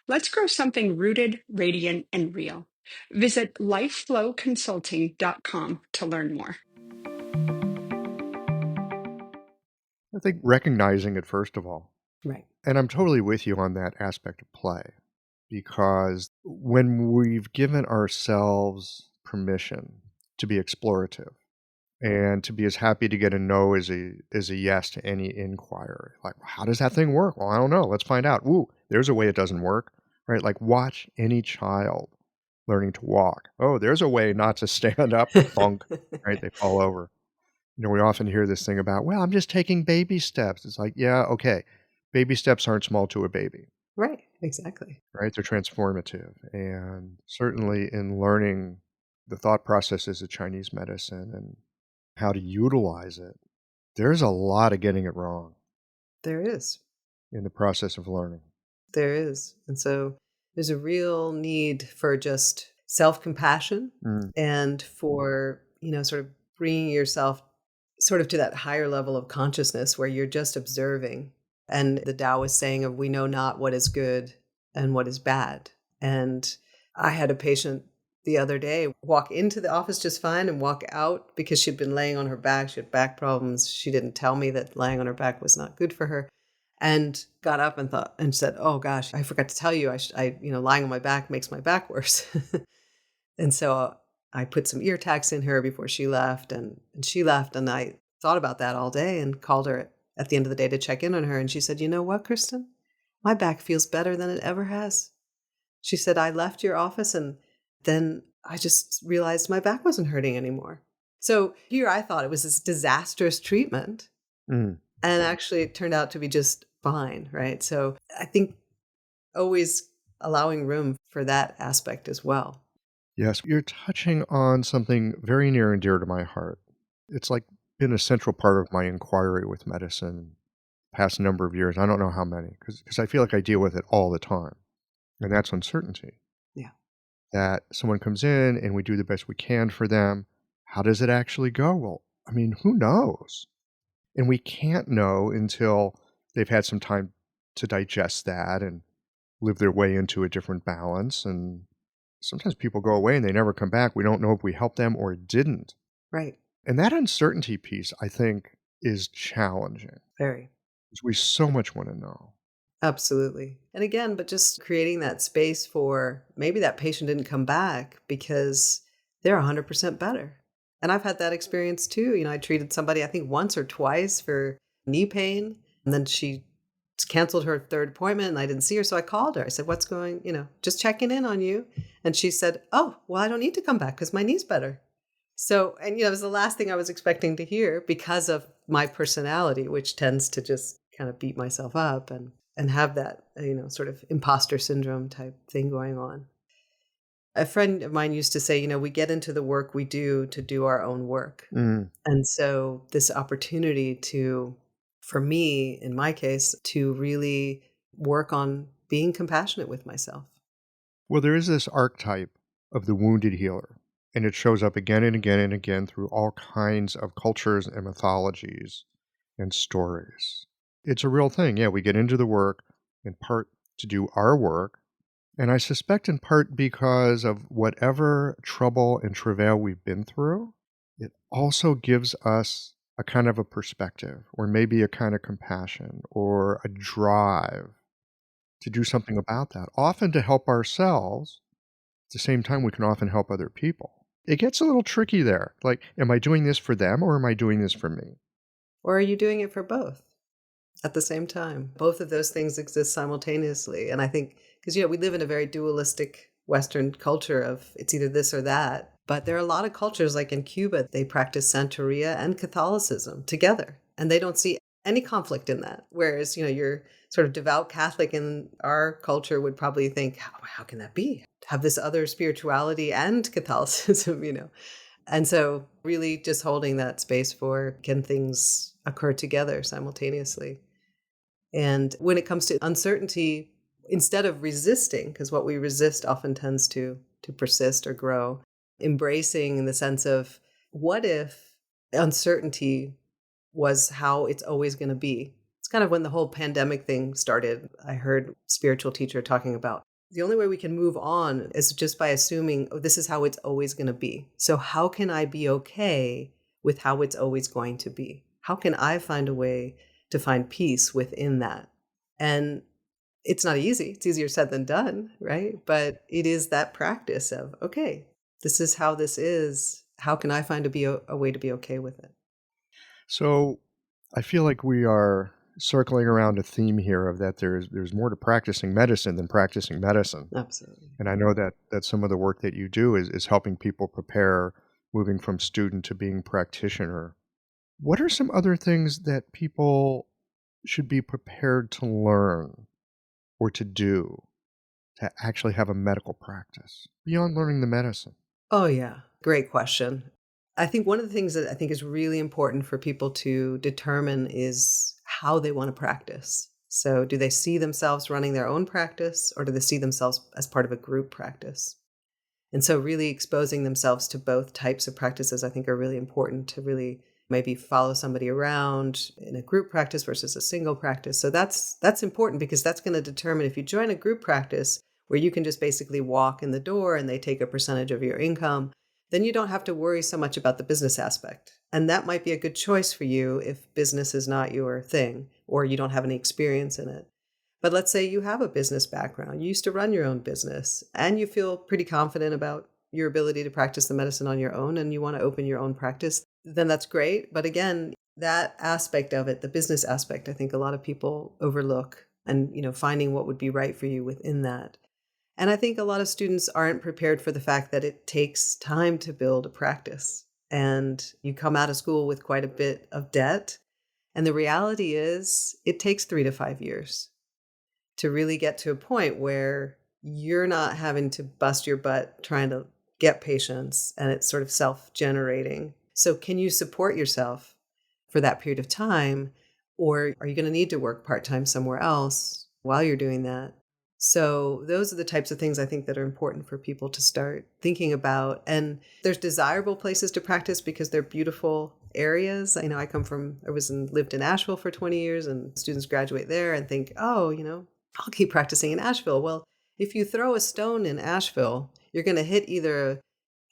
Let's grow something rooted, radiant, and real. Visit lifeflowconsulting.com to learn more. I think recognizing it, first of all. Right. And I'm totally with you on that aspect of play, because when we've given ourselves permission to be explorative and to be as happy to get a no as a yes to any inquiry, like, how does that thing work? Well, I don't know. Let's find out. Ooh, there's a way it doesn't work, right? Like, watch any child learning to walk. Oh, there's a way not to stand up, thunk, right? They fall over. We often hear this thing about, well, I'm just taking baby steps. It's like, yeah, okay. Baby steps aren't small to a baby, Right. Exactly. right? They're transformative. And certainly in learning the thought processes of Chinese medicine and how to utilize it, there's a lot of getting it wrong There is. in the process of learning. There is. And so there's a real need for just self-compassion Mm. and for, sort of bringing yourself sort of to that higher level of consciousness where you're just observing. And the Tao is saying of we know not what is good and what is bad. And I had a patient the other day walk into the office just fine and walk out because she'd been laying on her back. She had back problems. She didn't tell me that lying on her back was not good for her. And got up and thought and said, "Oh gosh, I forgot to tell you. Lying on my back makes my back worse." And so I put some ear tags in her before she left, and she left. And I thought about that all day and called her at the end of the day to check in on her. And she said, "You know what, Kristen? My back feels better than it ever has." She said, "I left your office and then I just realized my back wasn't hurting anymore." So here I thought it was this disastrous treatment. Mm. And actually it turned out to be just fine, right? So I think always allowing room for that aspect as well. Yes, you're touching on something very near and dear to my heart. It's like been a central part of my inquiry with medicine past number of years. I don't know how many, because I feel like I deal with it all the time. And that's uncertainty. Yeah. That someone comes in and we do the best we can for them. How does it actually go? Well, I mean, who knows? And we can't know until they've had some time to digest that and live their way into a different balance. And sometimes people go away and they never come back. We don't know if we helped them or didn't. Right. And that uncertainty piece, I think, is challenging Very. because we so much want to know. Absolutely. And again, but just creating that space for maybe that patient didn't come back because they're 100% better. And I've had that experience too. I treated somebody, I think once or twice for knee pain. And then she canceled her third appointment and I didn't see her. So I called her. I said, "What's going, just checking in on you." And she said, "Oh, well, I don't need to come back because my knee's better." So, and it was the last thing I was expecting to hear because of my personality, which tends to just kind of beat myself up and have that, sort of imposter syndrome type thing going on. A friend of mine used to say, we get into the work we do to do our own work. Mm. And so this opportunity to, for me, in my case, to really work on being compassionate with myself. Well, there is this archetype of the wounded healer, and it shows up again and again and again through all kinds of cultures and mythologies and stories. It's a real thing. Yeah, we get into the work in part to do our work, and I suspect in part because of whatever trouble and travail we've been through, it also gives us a kind of a perspective, or maybe a kind of compassion, or a drive to do something about that, often to help ourselves. At the same time, we can often help other people. It gets a little tricky there. Like, am I doing this for them or am I doing this for me? Or are you doing it for both at the same time? Both of those things exist simultaneously. And I think, because, we live in a very dualistic Western culture of it's either this or that. But there are a lot of cultures, like in Cuba, they practice Santeria and Catholicism together, and they don't see any conflict in that. Whereas, your sort of devout Catholic in our culture would probably think, how can that be? Have this other spirituality and Catholicism. And so really just holding that space for, can things occur together simultaneously? And when it comes to uncertainty, instead of resisting, because what we resist often tends to persist or grow, embracing in the sense of, what if uncertainty was how it's always going to be? It's kind of when the whole pandemic thing started. I heard a spiritual teacher talking about the only way we can move on is just by assuming, oh, this is how it's always going to be. So how can I be okay with how it's always going to be? How can I find a way to find peace within that? And it's not easy. It's easier said than done, right? But it is that practice of, okay, this is how this is. How can I find a way to be okay with it? So I feel like we are circling around a theme here of that there's more to practicing medicine than practicing medicine. Absolutely. And I know that some of the work that you do is helping people prepare, moving from student to being practitioner. What are some other things that people should be prepared to learn or to do to actually have a medical practice beyond learning the medicine? Oh, yeah. Great question. I think one of the things that I think is really important for people to determine is how they want to practice. So do they see themselves running their own practice, or do they see themselves as part of a group practice? And so really exposing themselves to both types of practices, I think, are really important to really maybe follow somebody around in a group practice versus a single practice. So that's important, because that's going to determine, if you join a group practice where you can just basically walk in the door and they take a percentage of your income, then you don't have to worry so much about the business aspect. And that might be a good choice for you if business is not your thing or you don't have any experience in it. But let's say you have a business background, you used to run your own business, and you feel pretty confident about your ability to practice the medicine on your own, and you want to open your own practice, then that's great. But again, that aspect of it, the business aspect, I think a lot of people overlook, and finding what would be right for you within that. And I think a lot of students aren't prepared for the fact that it takes time to build a practice. And you come out of school with quite a bit of debt. And the reality is, it takes 3 to 5 years to really get to a point where you're not having to bust your butt trying to get patients, and it's sort of self-generating. So can you support yourself for that period of time? Or are you going to need to work part-time somewhere else while you're doing that? So those are the types of things I think that are important for people to start thinking about. And there's desirable places to practice because they're beautiful areas. I lived in Asheville for 20 years, and students graduate there and think, oh, I'll keep practicing in Asheville. Well, if you throw a stone in Asheville, you're going to hit either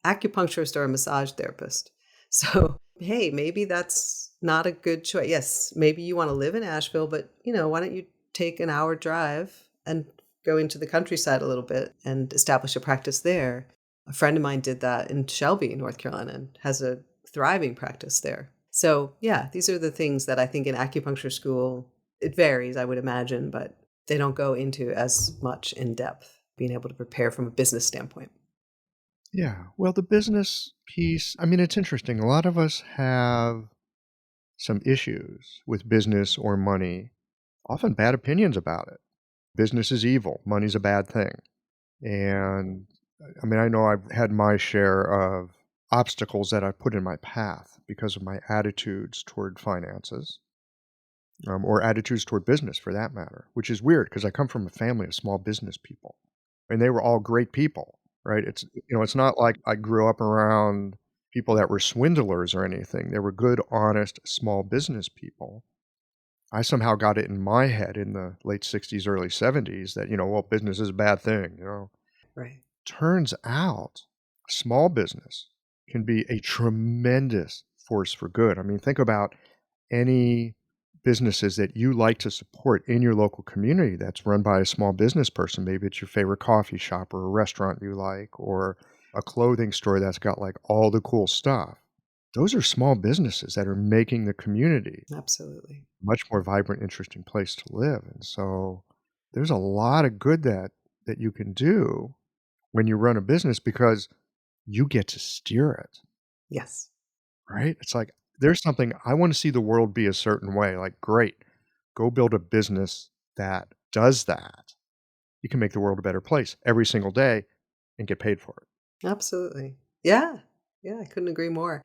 an acupuncturist or a massage therapist. So, hey, maybe that's not a good choice. Yes, maybe you want to live in Asheville, but, why don't you take an hour drive and go into the countryside a little bit and establish a practice there? A friend of mine did that in Shelby, North Carolina, and has a thriving practice there. So, yeah, these are the things that I think in acupuncture school, it varies, I would imagine, but they don't go into as much in depth, being able to prepare from a business standpoint. Yeah. Well, the business piece, it's interesting. A lot of us have some issues with business or money, often bad opinions about it. Business is evil. Money's a bad thing. And I know I've had my share of obstacles that I put in my path because of my attitudes toward finances. or attitudes toward business for that matter, which is weird because I come from a family of small business people and they were all great people, right? It's not like I grew up around people that were swindlers or anything. They were good, honest, small business people. I somehow got it in my head in the late 60s, early 70s that, well, business is a bad thing. Right. Turns out small business can be a tremendous force for good. I mean, think about any businesses that you like to support in your local community that's run by a small business person. Maybe it's your favorite coffee shop or a restaurant you like or a clothing store that's got like all the cool stuff. Those are small businesses that are making the community Absolutely. a much more vibrant, interesting place to live. And so there's a lot of good that you can do when you run a business because you get to steer it, Yes. right? It's like, there's something I want to see the world be a certain way. Like, great, go build a business that does that. You can make the world a better place every single day and get paid for it. Absolutely. Yeah. Yeah, I couldn't agree more.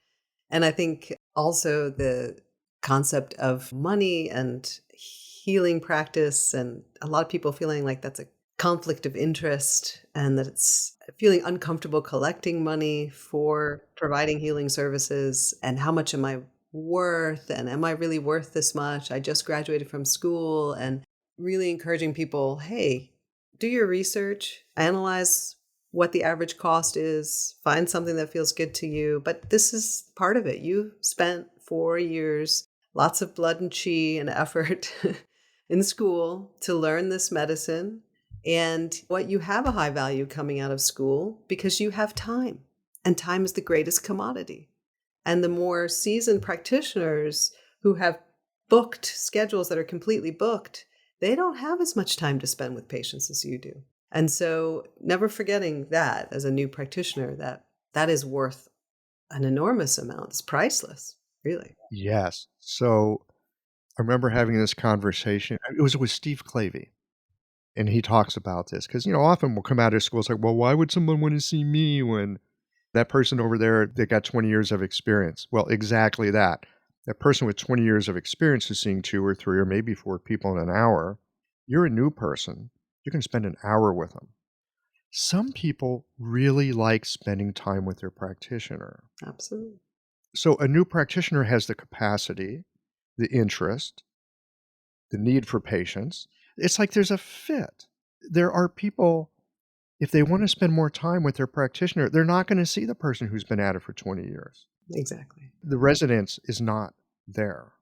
And I think also the concept of money and healing practice, and a lot of people feeling like that's a conflict of interest and that it's feeling uncomfortable collecting money for providing healing services. And how much am I worth? And am I really worth this much? I just graduated from school, and really encouraging people, hey, do your research, analyze what the average cost is, find something that feels good to you. But this is part of it. You spent 4 years, lots of blood and chi and effort in school to learn this medicine. And what you have a high value coming out of school because you have time. And time is the greatest commodity. And the more seasoned practitioners who have booked schedules that are completely booked, they don't have as much time to spend with patients as you do. And so never forgetting that as a new practitioner, that is worth an enormous amount. It's priceless, really. Yes. So I remember having this conversation. It was with Steve Clavey. And he talks about this because, often we'll come out of school, it's like, well, why would someone want to see me when that person over there, they got 20 years of experience? Well, exactly that. That person with 20 years of experience who's seeing 2 or 3 or maybe 4 people in an hour, you're a new person. You can spend an hour with them. Some people really like spending time with their practitioner. Absolutely. So a new practitioner has the capacity, the interest, the need for patience. It's like there's a fit. There are people, if they want to spend more time with their practitioner, they're not going to see the person who's been at it for 20 years. Exactly. The resonance is not there.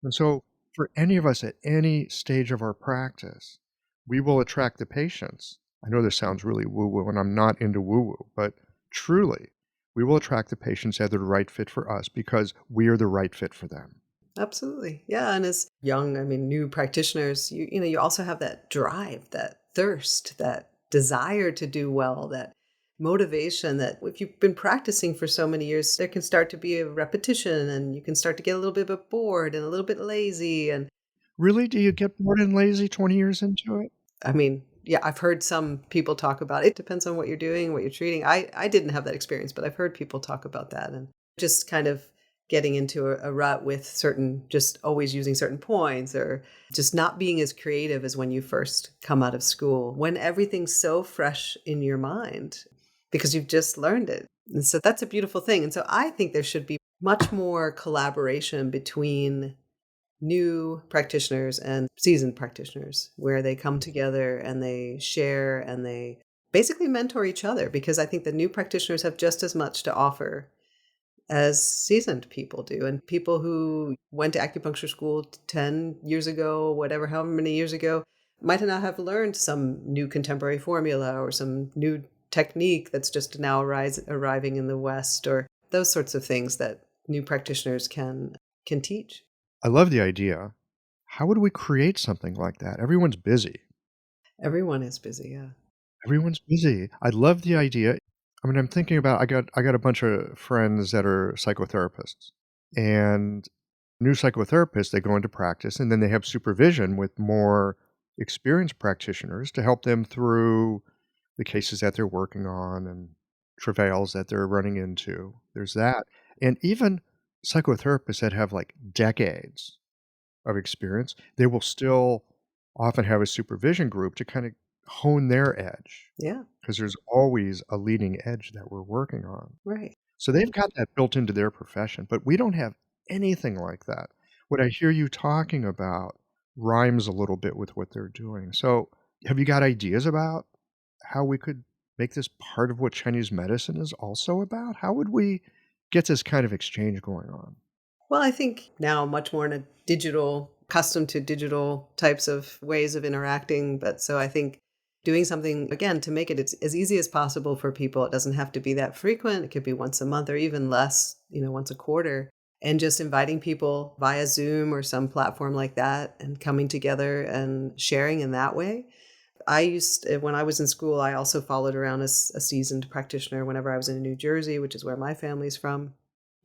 And so for any of us at any stage of our practice, we will attract the patients. I know this sounds really woo-woo, and I'm not into woo-woo, but truly, we will attract the patients that are the right fit for us because we are the right fit for them. Absolutely. Yeah. And as young, new practitioners, you also have that drive, that thirst, that desire to do well, that motivation that if you've been practicing for so many years, there can start to be a repetition and you can start to get a little bit bored and a little bit lazy. And Really? Do you get bored and lazy 20 years into it? yeah, I've heard some people talk about it. It depends on what you're doing, what you're treating. I didn't have that experience, but I've heard people talk about that and just kind of getting into a rut with just always using certain points or just not being as creative as when you first come out of school, when everything's so fresh in your mind because you've just learned it. And so that's a beautiful thing. And so I think there should be much more collaboration between new practitioners and seasoned practitioners where they come together and they share and they basically mentor each other, because I think the new practitioners have just as much to offer as seasoned people do. And people who went to acupuncture school 10 years ago, whatever, however many years ago, might not have learned some new contemporary formula or some new technique that's just now arriving in the West, or those sorts of things that new practitioners can teach. I love the idea. How would we create something like that? Everyone's busy. Everyone is busy, yeah. Everyone's busy. I love the idea. I'm thinking about, I got a bunch of friends that are psychotherapists, and new psychotherapists, they go into practice and then they have supervision with more experienced practitioners to help them through the cases that they're working on and travails that they're running into. There's that. And even psychotherapists that have like decades of experience, they will still often have a supervision group to kind of hone their edge Yeah, because there's always a leading edge that we're working on. right. So they've got that built into their profession, but we don't have anything like that. What I hear you talking about rhymes a little bit with what they're doing. So have you got ideas about how we could make this part of what Chinese medicine is also about? How would we get this kind of exchange going on? Well, I think now much more in a digital, accustomed to digital types of ways of interacting. But so I think doing something, again, to make it as easy as possible for people. It doesn't have to be that frequent. It could be once a month or even less, once a quarter. And just inviting people via Zoom or some platform like that and coming together and sharing in that way. When I was in school, I also followed around as a seasoned practitioner whenever I was in New Jersey, which is where my family's from.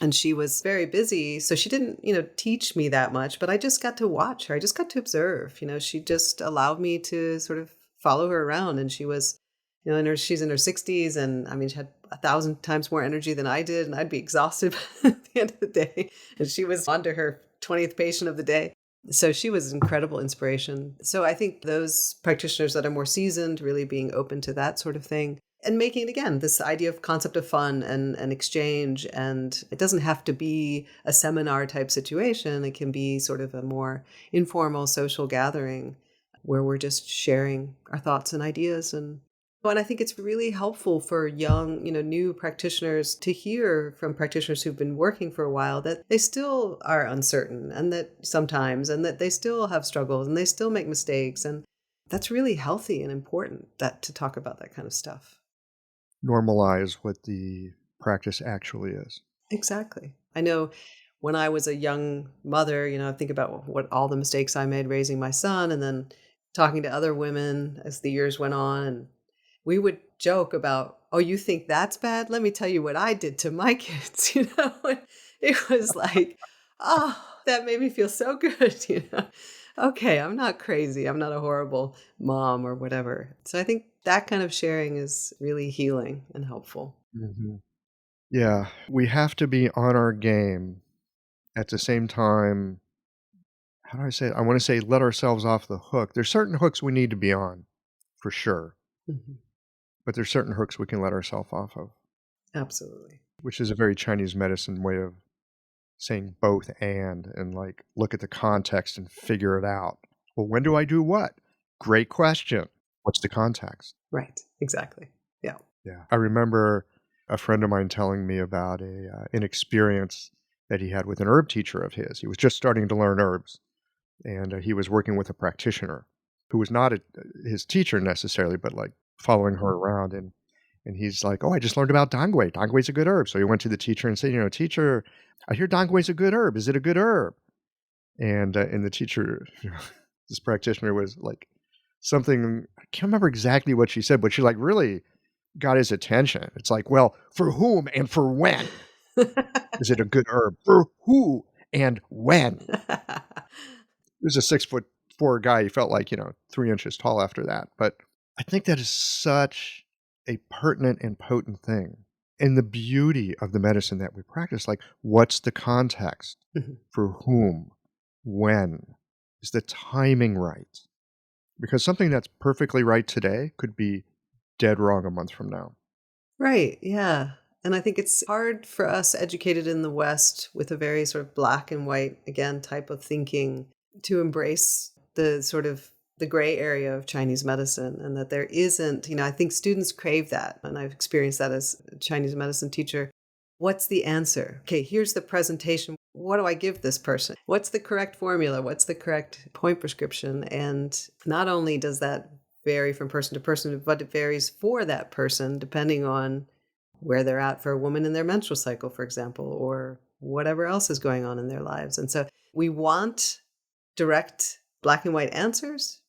And she was very busy, so she didn't, teach me that much, but I just got to watch her. I just got to observe. She just allowed me to sort of follow her around. And she was, she's in her 60s, and I mean, she had 1,000 times more energy than I did, and I'd be exhausted at the end of the day. And she was on to her 20th patient of the day. So she was an incredible inspiration. So I think those practitioners that are more seasoned, really being open to that sort of thing. And making it, again, this idea of concept of fun and exchange. And it doesn't have to be a seminar type situation. It can be sort of a more informal social gathering where we're just sharing our thoughts and ideas. And I think it's really helpful for young, new practitioners to hear from practitioners who've been working for a while that they still are uncertain and that they still have struggles and they still make mistakes. And that's really healthy and important to talk about that kind of stuff. Normalize what the practice actually is. Exactly. I know when I was a young mother, I think about what all the mistakes I made raising my son and then talking to other women as the years went on. And we would joke about, oh, you think that's bad? Let me tell you what I did to my kids. It was like, oh, that made me feel so good. Okay, I'm not crazy. I'm not a horrible mom or whatever. So I think that kind of sharing is really healing and helpful. Mm-hmm. Yeah, we have to be on our game at the same time. How do I say it? I want to say let ourselves off the hook. There's certain hooks we need to be on, for sure. Mm-hmm. But there's certain hooks we can let ourselves off of. Absolutely. Which is a very Chinese medicine way of saying both and like look at the context and figure it out. Well, when do I do what? Great question. What's the context? Right. Exactly. Yeah. Yeah. I remember a friend of mine telling me about an experience that he had with an herb teacher of his. He was just starting to learn herbs, and he was working with a practitioner who was not his teacher necessarily, but like following her around. And he's like, oh, I just learned about dongui. Dongui is a good herb. So he went to the teacher and said, teacher, I hear dongui is a good herb. Is it a good herb? And the teacher, this practitioner was like something, I can't remember exactly what she said, but she like really got his attention. It's like, well, for whom and for when? Is it a good herb? For who and when? He was a 6'4" guy. He felt like, 3 inches tall after that. But I think that is such a pertinent and potent thing. And the beauty of the medicine that we practice, like, what's the context? Mm-hmm. For whom? When? Is the timing right? Because something that's perfectly right today could be dead wrong a month from now. Right. Yeah. And I think it's hard for us educated in the West with a very sort of black and white, again, type of thinking to embrace the sort of the gray area of Chinese medicine, and that there isn't, I think students crave that. And I've experienced that as a Chinese medicine teacher. What's the answer? Okay, here's the presentation. What do I give this person? What's the correct formula? What's the correct point prescription? And not only does that vary from person to person, but it varies for that person depending on where they're at for a woman in their menstrual cycle, for example, or whatever else is going on in their lives. And so we want direct black and white answers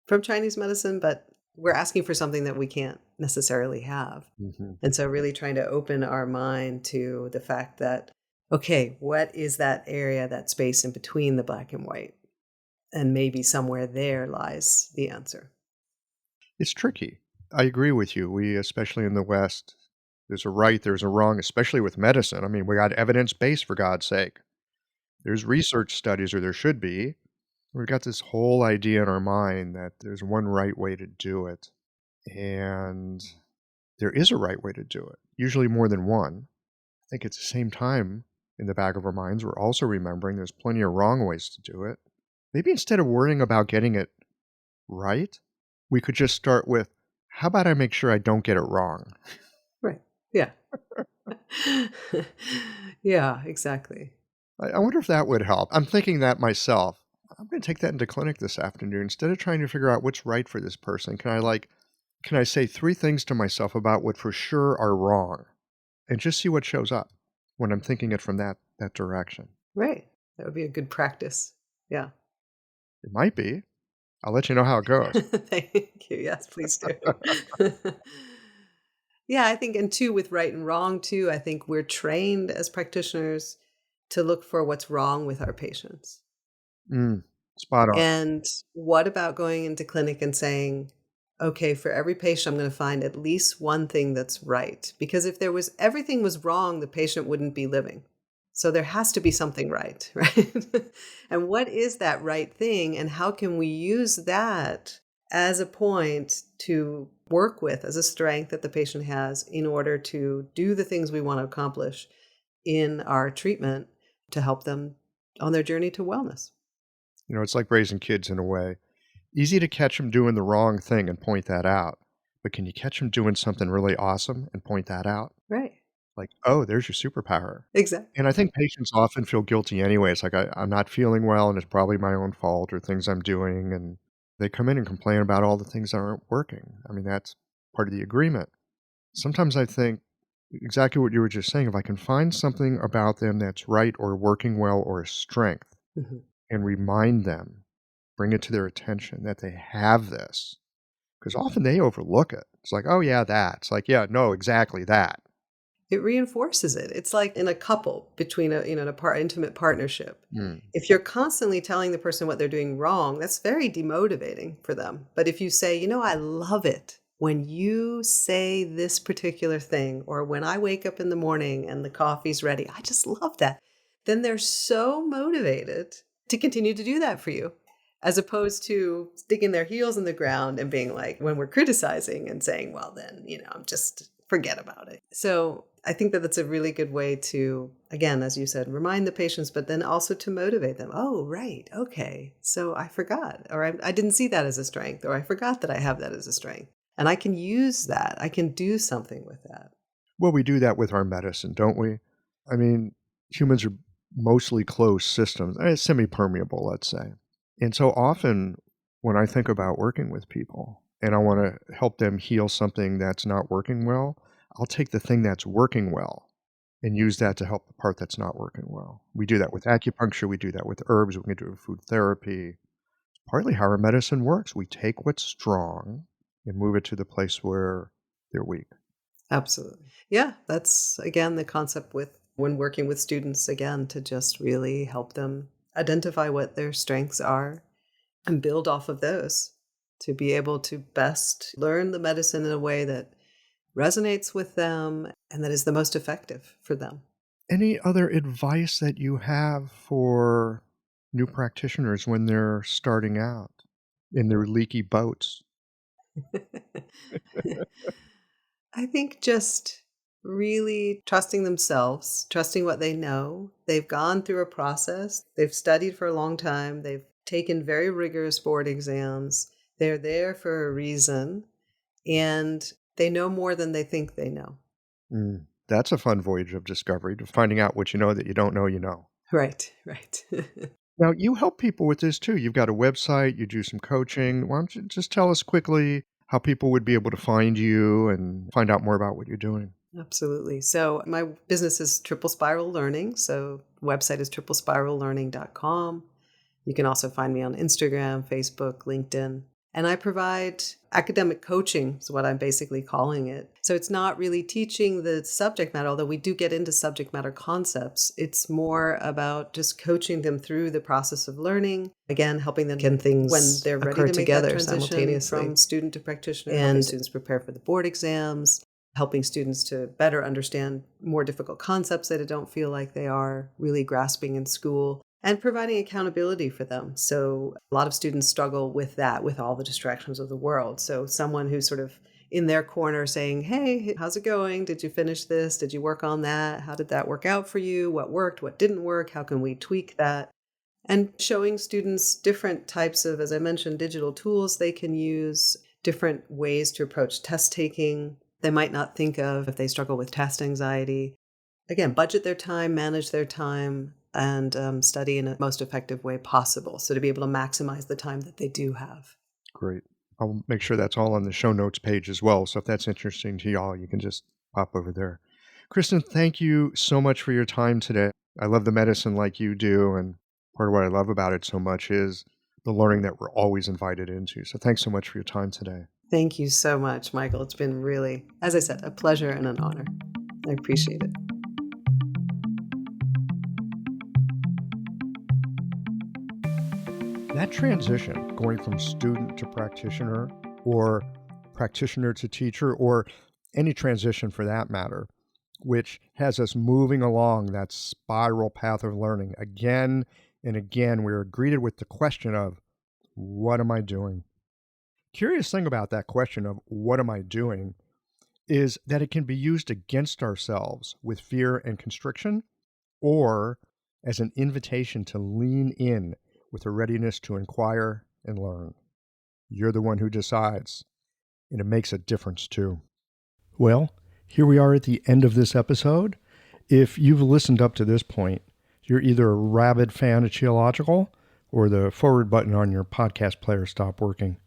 from Chinese medicine, but we're asking for something that we can't necessarily have. Mm-hmm. And so really trying to open our mind to the fact that, okay, what is that area, that space in between the black and white? And maybe somewhere there lies the answer. It's tricky. I agree with you. We, especially in the West, there's a right, there's a wrong, especially with medicine. I mean, we got evidence-based, for God's sake. There's research studies, or there should be, We've got this whole idea in our mind that there's one right way to do it. And there is a right way to do it, usually more than one. I think at the same time, in the back of our minds, we're also remembering there's plenty of wrong ways to do it. Maybe instead of worrying about getting it right, we could just start with, how about I make sure I don't get it wrong? Right. Yeah. Yeah, exactly. I wonder if that would help. I'm thinking that myself. I'm going to take that into clinic this afternoon. Instead of trying to figure out what's right for this person, can I say 3 things to myself about what for sure are wrong and just see what shows up when I'm thinking it from that direction? Right. That would be a good practice. Yeah. It might be. I'll let you know how it goes. Thank you. Yes, please do. Yeah, I think, and too, with right and wrong, too, I think we're trained as practitioners to look for what's wrong with our patients. Mm, spot on. And what about going into clinic and saying, okay, for every patient, I'm going to find at least one thing that's right? Because if everything was wrong, the patient wouldn't be living. So there has to be something right, right? And what is that right thing? And how can we use that as a point to work with, as a strength that the patient has in order to do the things we want to accomplish in our treatment to help them on their journey to wellness? It's like raising kids in a way. Easy to catch them doing the wrong thing and point that out. But can you catch them doing something really awesome and point that out? Right. Like, oh, there's your superpower. Exactly. And I think patients often feel guilty anyway. It's like, I'm not feeling well and it's probably my own fault or things I'm doing. And they come in and complain about all the things that aren't working. I mean, that's part of the agreement. Sometimes I think exactly what you were just saying, if I can find something about them that's right or working well or a strength Mhm. and remind them, bring it to their attention that they have this. Because often they overlook it. It's like, oh, yeah, that. It's like, yeah, no, exactly that. It reinforces it. It's like in a couple between intimate partnership. Mm. If you're constantly telling the person what they're doing wrong, that's very demotivating for them. But if you say, I love it when you say this particular thing, or when I wake up in the morning and the coffee's ready, I just love that. Then they're so motivated to continue to do that for you, as opposed to sticking their heels in the ground and being like, when we're criticizing and saying, well, then, just forget about it. So I think that that's a really good way to, again, as you said, remind the patients, but then also to motivate them. Oh, right. Okay. So I forgot, or I didn't see that as a strength, or I forgot that I have that as a strength. And I can use that. I can do something with that. Well, we do that with our medicine, don't we? I mean, humans are mostly closed systems, semi-permeable, let's say. And so often when I think about working with people and I want to help them heal something that's not working well, I'll take the thing that's working well and use that to help the part that's not working well. We do that with acupuncture. We do that with herbs. We can do it with food therapy. It's partly how our medicine works. We take what's strong and move it to the place where they're weak. Absolutely. Yeah, that's, again, the concept with when working with students, again, to just really help them identify what their strengths are and build off of those to be able to best learn the medicine in a way that resonates with them and that is the most effective for them. Any other advice that you have for new practitioners when they're starting out in their leaky boats? I think just really trusting themselves, trusting what they know. They've gone through a process. They've studied for a long time. They've taken very rigorous board exams. They're there for a reason, and they know more than they think they know. That's a fun voyage of discovery, to finding out what you know that you don't know you know. Right, right. Now, you help people with this too. You've got a website, you do some coaching. Why don't you just tell us quickly how people would be able to find you and find out more about what you're doing? Absolutely. So my business is Triple Spiral Learning. So the website is triplespirallearning.com. You can also find me on Instagram, Facebook, LinkedIn. And I provide academic coaching, is what I'm basically calling it. So it's not really teaching the subject matter, although we do get into subject matter concepts. It's more about just coaching them through the process of learning. Again, helping them get things when they're ready to make together that transition simultaneously from student to practitioner, and helping students prepare for the board exams, helping students to better understand more difficult concepts that they don't feel like they are really grasping in school. and providing accountability for them. So a lot of students struggle with that, with all the distractions of the world. So someone who's sort of in their corner saying, hey, how's it going? Did you finish this? Did you work on that? How did that work out for you? What worked? What didn't work? How can we tweak that? And showing students different types of, as I mentioned, digital tools they can use, different ways to approach test taking they might not think of if they struggle with test anxiety. Again, budget their time, manage their time, and study in a most effective way possible. So to be able to maximize the time that they do have. Great. I'll make sure that's all on the show notes page as well. So if that's interesting to y'all, you can just pop over there. Kristen, thank you so much for your time today. I love the medicine like you do. And part of what I love about it so much is the learning that we're always invited into. So thanks so much for your time today. Thank you so much, Michael. It's been really, as I said, a pleasure and an honor. I appreciate it. That transition, going from student to practitioner or practitioner to teacher, or any transition for that matter, which has us moving along that spiral path of learning again and again, we're greeted with the question of, what am I doing? Curious thing about that question of what am I doing is that it can be used against ourselves with fear and constriction, or as an invitation to lean in with a readiness to inquire and learn. You're the one who decides, and it makes a difference too. Well, here we are at the end of this episode. If you've listened up to this point, you're either a rabid fan of Cheological or the forward button on your podcast player stopped working.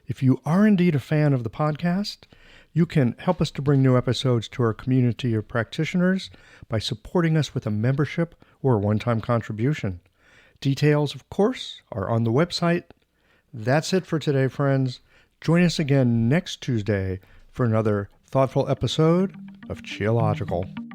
If you are indeed a fan of the podcast, you can help us to bring new episodes to our community of practitioners by supporting us with a membership or a one-time contribution. Details, of course, are on the website. That's it for today, friends. Join us again next Tuesday for another thoughtful episode of Cheological.